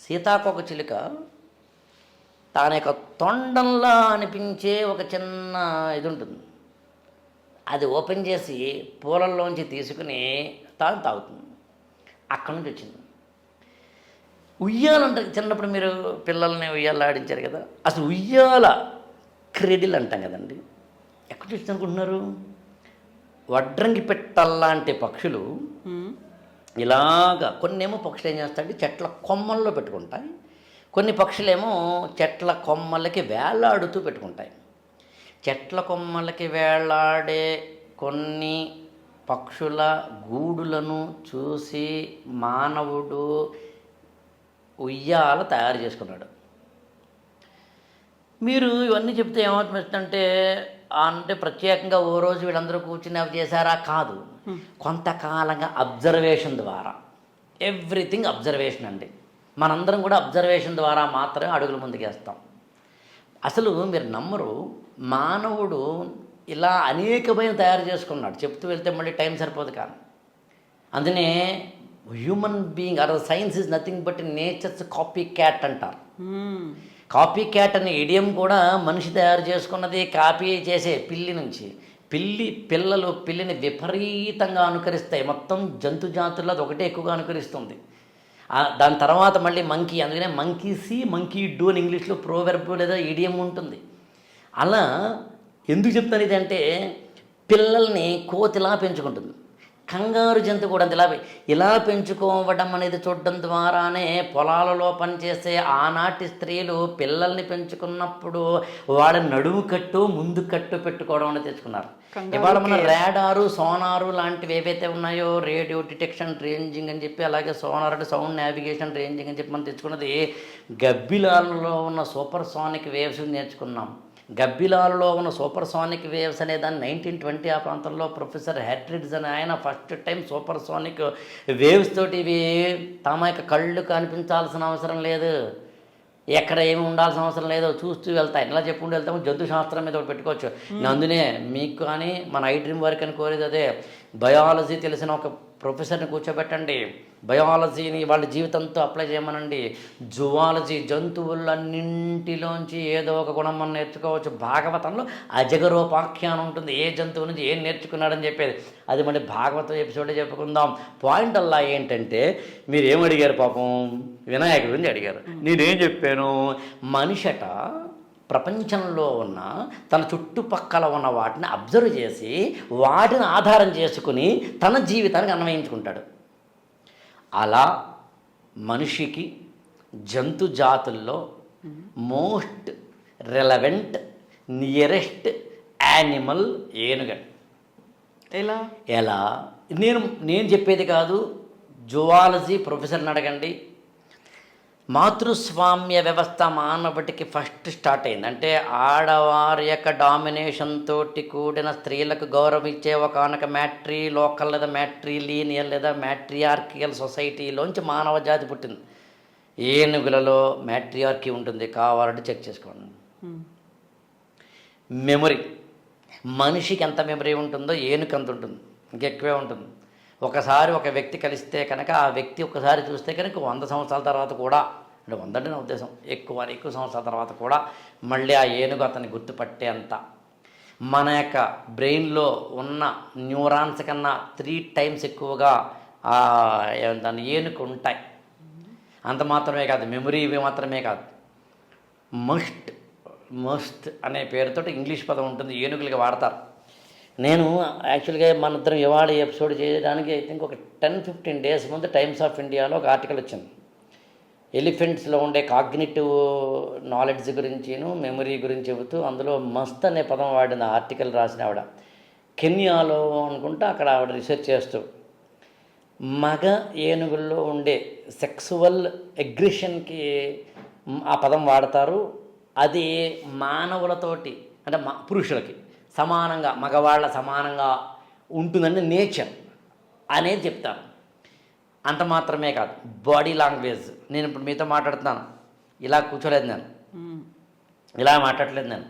సీతాకోక చిలుక తన యొక్క తొండంలా అనిపించే ఒక చిన్న ఇది ఉంటుంది, అది ఓపెన్ చేసి పూలల్లోంచి తీసుకుని తాను తాగుతుంది. అక్కడి నుంచి వచ్చింది. ఉయ్యాలంటే చిన్నప్పుడు మీరు పిల్లల్ని ఉయ్యాల ఆడించారు కదా, అసలు ఉయ్యాల క్రెడిల్ అంటాం కదండి, ఎక్కడ చూసి అనుకుంటున్నారు? వడ్రంగి పెట్టల్లాంటి పక్షులు ఇలాగా, కొన్నేమో పక్షులు ఏం చేస్తాయంటే చెట్ల కొమ్మల్లో పెట్టుకుంటాయి, కొన్ని పక్షులేమో చెట్ల కొమ్మలకి వేలాడుతూ పెట్టుకుంటాయి. చెట్ల కొమ్మలకి వేలాడే కొన్ని పక్షుల గూడులను చూసి మానవుడు ఉయ్యాల తయారు చేసుకున్నాడు. మీరు ఇవన్నీ చెప్తే ఏమవుతుందంటే, అంటే ప్రత్యేకంగా ఓ రోజు వీళ్ళందరూ కూర్చుని అవి చేశారా? కాదు, కొంతకాలంగా అబ్జర్వేషన్ ద్వారా, ఎవ్రీథింగ్ అబ్జర్వేషన్ అండి. మనందరం కూడా అబ్జర్వేషన్ ద్వారా మాత్రమే అడుగులు ముందుకేస్తాం. అసలు మీరు నమ్మరు, మానవుడు ఇలా అనేకమైన తయారు చేసుకున్నాడు. చెప్తూ వెళ్తే మళ్ళీ టైం సరిపోదు. కానీ అందునే human being or science is nothing but nature's copy cat అంటారు. కాపీ క్యాట్ అనే ఇడియం కూడా మనిషి తయారు చేసుకున్నది కాపీ చేసే పిల్లి నుంచి. పిల్లిని విపరీతంగా అనుకరిస్తాయి. మొత్తం జంతు జాతుల్లో అది ఒకటే ఎక్కువగా అనుకరిస్తుంది. దాని తర్వాత మళ్ళీ మంకీ, అందుకనే మంకీ సీ మంకీ డూ అని ఇంగ్లీష్లో ప్రోవెర్బ్ లేదా ఇడియం ఉంటుంది. అలా ఎందుకు చెప్తాను ఇదంటే, పిల్లల్ని కోతిలా పెంచుకుంటుంది, కంగారు జంతువు కూడా ఇలా పెంచుకోవడం అనేది చూడడం ద్వారానే పొలాలలో పనిచేసే ఆనాటి స్త్రీలు పిల్లల్ని పెంచుకున్నప్పుడు వాళ్ళ నడుము కట్టు ముందు కట్టు పెట్టుకోవడం అనేది తెచ్చుకున్నారు. ఇవాళ మన రాడారు, సోనారు లాంటివి ఏవైతే ఉన్నాయో, రేడియో డిటెక్షన్ రేంజింగ్ అని చెప్పి, అలాగే సోనార్ అంటే సౌండ్ నావిగేషన్ రేంజింగ్ అని చెప్పి మనం తెచ్చుకున్నది గబ్బిలాలలో ఉన్న సూపర్ సోనిక్ వేవ్స్ నేర్చుకున్నాం. గబ్బిలాలలో ఉన్న సూపర్ సోనిక్ వేవ్స్ అనే దాన్ని 1920 ఆ ప్రాంతంలో ప్రొఫెసర్ హ్యాట్రిడ్స్ అని ఆయన first time super sonic waves తోటి ఇవి తమ యొక్క కళ్ళు కనిపించాల్సిన అవసరం లేదు, ఎక్కడ ఏమి ఉండాల్సిన అవసరం లేదు, చూస్తూ వెళ్తాయి. ఇలా చెప్పుకుంటూ వెళ్తాము. జంతు శాస్త్రం మీద ఒకటి పెట్టుకోవచ్చు. అందునే మీకు కానీ మన ఐ డ్రీమ్ వర్క్ అని కోరేది అదే, బయాలజీ తెలిసిన ఒక ప్రొఫెసర్ని కూర్చోబెట్టండి, బయాలజీని వాళ్ళ జీవితంతో అప్లై చేయమనండి. జువాలజీ, జంతువులన్నింటిలోంచి ఏదో ఒక గుణం మనం నేర్చుకోవచ్చు. భాగవతంలో అజగరోపాఖ్యానం ఉంటుంది, ఏ జంతువు నుంచి ఏం నేర్చుకున్నాడని చెప్పేది. అది మళ్ళీ భాగవతం ఎపిసోడే చెప్పుకుందాం. పాయింట్ అలా ఏంటంటే, మీరు ఏమడిగారు? పాపం వినాయకుడి గురించి అడిగారు. నేనేం చెప్పాను? మనిషట ప్రపంచంలో ఉన్న తన చుట్టుపక్కల ఉన్న వాటిని అబ్జర్వ్ చేసి వాటిని ఆధారం చేసుకుని తన జీవితానికి అన్వయించుకుంటాడు. అలా మనిషికి జంతు జాతుల్లో మోస్ట్ రెలవెంట్ నియరెస్ట్ యానిమల్ ఏనుగ. ఎలా నేను చెప్పేది కాదు, జువాలజీ ప్రొఫెసర్ని అడగండి. మాతృస్వామ్య వ్యవస్థ మానవుడికి ఫస్ట్ స్టార్ట్ అయింది. అంటే ఆడవారి యొక్క డామినేషన్ తోటి కూడిన స్త్రీలకు గౌరవం ఇచ్చే ఒకనొక మ్యాట్రీ లోకల్ లేదా మ్యాట్రీ లీనియల్ లేదా మ్యాట్రియార్కియల్ సొసైటీలోంచి మానవ జాతి పుట్టింది. ఏనుగులలో మ్యాట్రియార్కీ ఉంటుంది, కావాలంటే చెక్ చేసుకోండి. మెమొరీ, మనిషికి ఎంత మెమరీ ఉంటుందో ఏనుగు అంత ఉంటుంది, ఇంకెక్కువే ఉంటుంది. ఒకసారి ఒక వ్యక్తి కలిస్తే కనుక ఆ వ్యక్తి ఒకసారి చూస్తే కనుక 100 సంవత్సరాల తర్వాత కూడా, అంటే 100 అంటే నా ఉద్దేశం ఎక్కువ సంవత్సరాల తర్వాత కూడా మళ్ళీ ఆ ఏనుగు అతన్ని గుర్తుపట్టే అంత మన యొక్క బ్రెయిన్లో ఉన్న న్యూరాన్స్ కన్నా 3 times ఎక్కువగా దాని ఏనుగు ఉంటాయి. అంత మాత్రమే కాదు, మెమరీ ఇవి మాత్రమే కాదు, మస్ట్ అనే పేరుతో ఇంగ్లీష్ పదం ఉంటుంది, ఏనుగులకి వాడతారు. నేను యాక్చువల్గా మన ఇద్దరం ఇవాళ ఎపిసోడ్ చేయడానికి ఐ థింక్ ఒక 10-15 days ముందు టైమ్స్ ఆఫ్ ఇండియాలో ఒక ఆర్టికల్ వచ్చింది. ఎలిఫెంట్స్లో ఉండే కాగ్నిటివ్ నాలెడ్జ్ గురించిను మెమరీ గురించి చెబుతూ అందులో మస్త్ అనే పదం వాడిన ఆర్టికల్ రాసిన ఆవిడ కెన్యాలో అనుకుంటా. అక్కడ ఆవిడ రీసెర్చ్ చేస్తూ మగ ఏనుగుల్లో ఉండే సెక్సువల్ అగ్రెషన్కి ఆ పదం వాడతారు. అది మానవులతోటి అంటే పురుషులకి సమానంగా, మగవాళ్ళ సమానంగా ఉంటుందని నేచర్ అనేది చెప్తాను. అంత మాత్రమే కాదు, బాడీ లాంగ్వేజ్. నేను ఇప్పుడు మీతో మాట్లాడుతున్నాను, ఇలా కూర్చోలేదు, నేను ఇలా మాట్లాడలేదు, నేను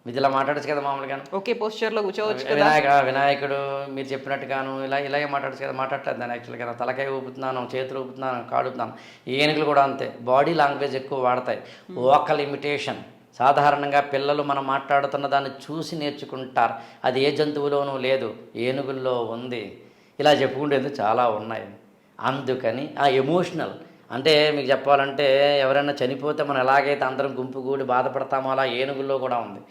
మీరు ఇలా మాట్లాడచ్చు కదా మామూలుగా. ఒకే పోస్చర్లో కూర్చోవచ్చు కదా. వినాయకుడు మీరు చెప్పినట్టుగాను ఇలాగే మాట్లాడచ్చు కదా. మాట్లాడలేదు దాన్ని యాక్చువల్గా నా తలకాయ ఊపుతున్నాను, చేతులు ఊపుతున్నాను, కాళ్ళు ఊపుతున్నాను. ఏనుగులు కూడా అంతే, బాడీ లాంగ్వేజ్ ఎక్కువ వాడతాయి. Vocal imitation. సాధారణంగా పిల్లలు మనం మాట్లాడుతున్న దాన్ని చూసి నేర్చుకుంటారు. అది ఏ జంతువులోనూ లేదు, ఏనుగుల్లో ఉంది. ఇలా చెప్పుకుంటేందు చాలా ఉన్నాయి. అందుకని ఆ ఎమోషనల్ అంటే మీకు చెప్పాలంటే ఎవరైనా చనిపోతే మనం ఎలాగైతే అందరం గుంపు కూడి బాధపడతామో అలా ఏనుగుల్లో కూడా ఉంది.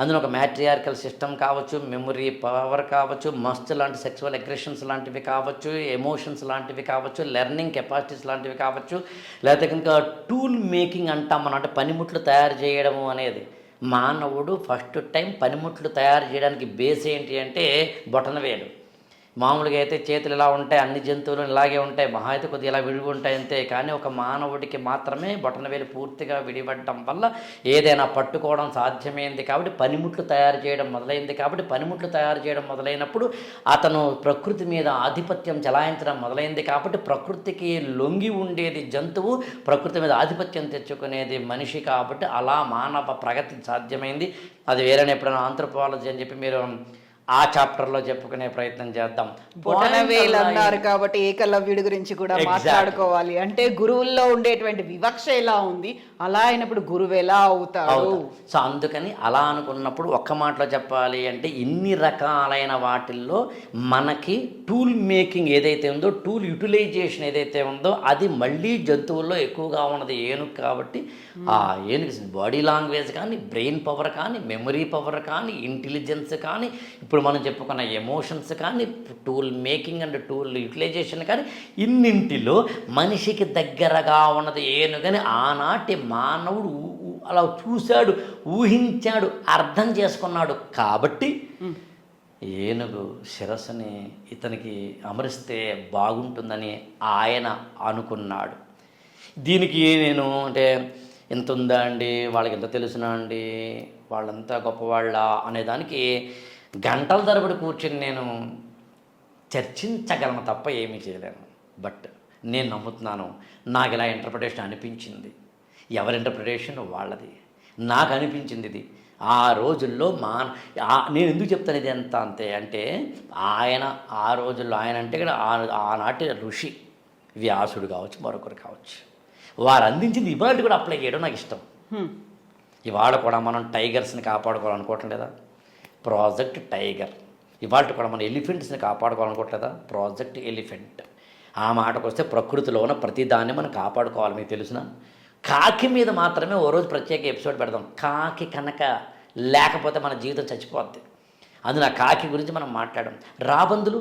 అందులో ఒక మ్యాట్రియార్కల్ సిస్టమ్ కావచ్చు, మెమరీ పవర్ కావచ్చు, మస్ట్ లాంటి సెక్సువల్ అగ్రెషన్స్ లాంటివి కావచ్చు, ఎమోషన్స్ లాంటివి కావచ్చు, లెర్నింగ్ కెపాసిటీస్ లాంటివి కావచ్చు, లేకపోతే ఇంకా టూల్ మేకింగ్ అంటాం మనం. అంటే పనిముట్లు తయారు చేయడము అనేది. మానవుడు ఫస్ట్ టైం పనిముట్లు తయారు చేయడానికి బేస్ ఏంటి అంటే బొటనవేలు. మామూలుగా అయితే చేతులు ఇలా ఉంటాయి, అన్ని జంతువులు ఇలాగే ఉంటాయి, మహా అయితే కొద్దిగా ఇలా విడిగి ఉంటాయి అంతే. కానీ ఒక మానవుడికి మాత్రమే బొటనవేలు పూర్తిగా విడిపడటం వల్ల ఏదైనా పట్టుకోవడం సాధ్యమైంది. కాబట్టి పనిముట్లు తయారు చేయడం మొదలైంది. కాబట్టి పనిముట్లు తయారు చేయడం మొదలైనప్పుడు అతను ప్రకృతి మీద ఆధిపత్యం చెలాయించడం మొదలైంది. కాబట్టి ప్రకృతికి లొంగి ఉండేది జంతువు, ప్రకృతి మీద ఆధిపత్యం తెచ్చుకునేది మనిషి. కాబట్టి అలా మానవ ప్రగతి సాధ్యమైంది. అది వేరేనే ఎప్పుడైనా ఆంథ్రోపాలజీ అని చెప్పి మీరు ఆ చాప్టర్లో చెప్పుకునే ప్రయత్నం చేద్దాం. బొటనవేలు అన్నారు కాబట్టి ఏకలవ్యుడి గురించి కూడా మాట్లాడుకోవాలి. అంటే గురువుల్లో ఉండేటువంటి వివక్ష ఎలా ఉంది, అలా అయినప్పుడు గురువు ఎలా అవుతాడు. సో అందుకని అలా అనుకున్నప్పుడు ఒక్క మాటలో చెప్పాలి అంటే ఇన్ని రకాలైన వాటిల్లో మనకి టూల్ మేకింగ్ ఏదైతే ఉందో, టూల్ యూటిలైజేషన్ ఏదైతే ఉందో అది మళ్ళీ జంతువుల్లో ఎక్కువగా ఉన్నది ఏనుగు. కాబట్టి ఆ ఏనుగు బాడీ లాంగ్వేజ్ కానీ, బ్రెయిన్ పవర్ కానీ, మెమరీ పవర్ కానీ, ఇంటెలిజెన్స్ కానీ, ఇప్పుడు మనం చెప్పుకున్న ఎమోషన్స్ కానీ, tool making and tool utilisation కానీ, ఇన్నింటిలో మనిషికి దగ్గరగా ఉన్నది ఏనుగని ఆనాటి మానవుడు అలా చూశాడు, ఊహించాడు, అర్థం చేసుకున్నాడు. కాబట్టి ఏనుగు శిరస్సుని ఇతనికి అమరిస్తే బాగుంటుందని ఆయన అనుకున్నాడు. దీనికి నేను అంటే ఎంత ఉందా అండి, వాళ్ళకి ఎంత తెలుసునా అండి, వాళ్ళంతా గొప్పవాళ్ళ అనేదానికి గంటల తరబడి కూర్చొని నేను చర్చించగలను తప్ప ఏమీ చేయలేను. బట్ నేను నమ్ముతున్నాను, నాకు ఇలా ఇంటర్ప్రిటేషన్ అనిపించింది. ఎవరి ఇంటర్ప్రిటేషన్ వాళ్ళది. నాకు అనిపించింది ఇది. ఆ రోజుల్లో నేను ఎందుకు చెప్తాను ఇది ఎంత అంతే అంటే, ఆయన ఆ రోజుల్లో ఆయన అంటే కూడా ఆనాటి ఋషి వ్యాసుడు కావచ్చు, మరొకరు కావచ్చు, వారు అందించింది ఇవాళ కూడా అప్లై చేయడం నాకు ఇష్టం. ఇవాళ కూడా మనం టైగర్స్ని కాపాడుకోవాలనుకోవటం లేదా, ప్రాజెక్ట్ టైగర్. ఇవాళ కూడా మనం ఎలిఫెంట్స్ని కాపాడుకోవాలనుకోవట్లేదా, ప్రాజెక్ట్ ఎలిఫెంట్. ఆ మాటకు వస్తే ప్రకృతిలో ఉన్న ప్రతిదాన్ని మనం కాపాడుకోవాలి. మీకు తెలుసునా, కాకి మీద మాత్రమే ఓ రోజు ప్రత్యేక ఎపిసోడ్ పెడదాం. కాకి కనుక లేకపోతే మన జీవితం చచ్చిపోద్ది. అందులో ఆ కాకి గురించి మనం మాట్లాడడం. రాబందులు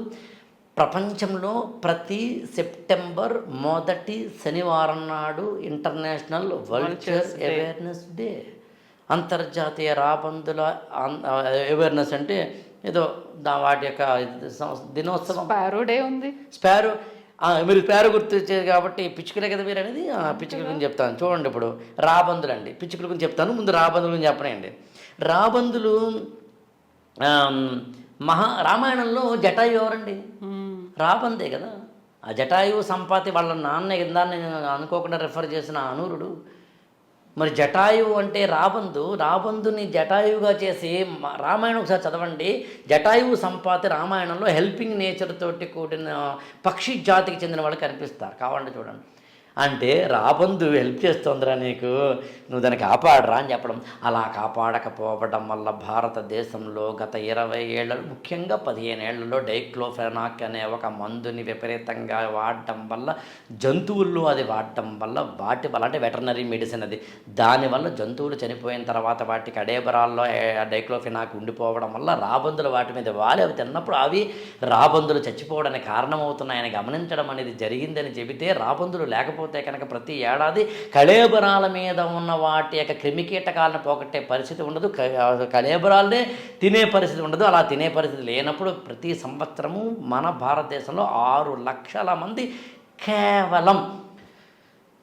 ప్రపంచంలో ప్రతి సెప్టెంబర్ మొదటి శనివారం నాడు ఇంటర్నేషనల్ వల్చర్స్ అవేర్నెస్ డే, అంతర్జాతీయ రాబందుల అవేర్నెస్ అంటే ఏదో వాటి యొక్క దినోత్సవం. స్పారో డే ఉంది. స్పారో మీరు స్పారో గుర్తొచ్చేది కాబట్టి పిచ్చుకలే కదా మీరు అనేది. పిచ్చుకల గురించి చెప్తాను చూడండి. ఇప్పుడు రాబందులు అండి, పిచ్చుకల గురించి చెప్తాను. ముందు రాబందుల గురించి చెప్పనండి. రాబందులు రామాయణంలో జటాయు ఎవరండి, రాబందే కదా. ఆ జటాయువు సంపాతి వాళ్ళ నాన్న ఇందాన్ని అనుకోకుండా రెఫర్ చేసిన అనూరుడు. మరి జటాయువు అంటే రాబందుని జటాయువుగా చేసి రామాయణం ఒకసారి చదవండి. జటాయువు సంపాతి రామాయణంలో హెల్పింగ్ నేచర్ తోటి కూడిన పక్షి జాతికి చెందిన వాళ్ళు కనిపిస్తారు. కావాలంటే చూడండి. అంటే రాబందు హెల్ప్ చేస్తుందిరా నీకు, నువ్వు దాన్ని కాపాడరా అని చెప్పడం. అలా కాపాడకపోవడం వల్ల భారతదేశంలో గత 20 ఏళ్లలో, ముఖ్యంగా 15 ఏళ్లలో డైక్లోఫెనాక్ అనే ఒక మందుని విపరీతంగా వాడటం వల్ల, జంతువుల్లో అది వాడటం వల్ల వాటి వల్ల అంటే వెటర్నరీ మెడిసిన్ అది, దానివల్ల జంతువులు చనిపోయిన తర్వాత వాటికి అడేబరాల్లో డైక్లోఫెనాక్ ఉండిపోవడం వల్ల రాబందులు వాటి మీద వాలి అవి తిన్నప్పుడు అవి రాబందులు చచ్చిపోవడానికి కారణమవుతున్నాయని గమనించడం అనేది జరిగిందని చెబితే, రాబందులు లేకపోతే కనుక ప్రతి ఏడాది కళేబరాల మీద ఉన్న వాటి యొక్క క్రిమికీటకాలను పోగొట్టే పరిస్థితి ఉండదు, కళేబరాలనే తినే పరిస్థితి ఉండదు. అలా తినే పరిస్థితి లేనప్పుడు ప్రతి సంవత్సరము మన భారతదేశంలో 6 లక్షల మంది కేవలం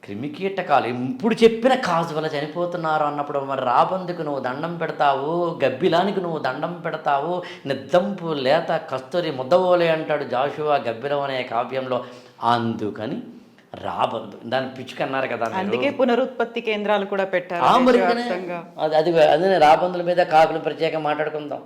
క్రిమికీటకాలు ఇప్పుడు చెప్పిన కాజు వల్ల చనిపోతున్నారు అన్నప్పుడు మరి రాబందుకు నువ్వు దండం పెడతావు, గబ్బిలానికి నువ్వు దండం పెడతావు, నిద్దంపు లేత కస్తూరి ముద్దవోలే అంటాడు జాషువా గబ్బిలం అనే కావ్యంలో. అందుకని రాబందు దాని పిచ్చుక అన్నారు కదా మీరు. అందుకే పునరుత్పత్తి కేంద్రాలు కూడా పెట్టారు మరి దేశవ్యాప్తంగా. అది అదే రాబందుల మీద కాకులు ప్రత్యేకంగా మాట్లాడుకుందాం.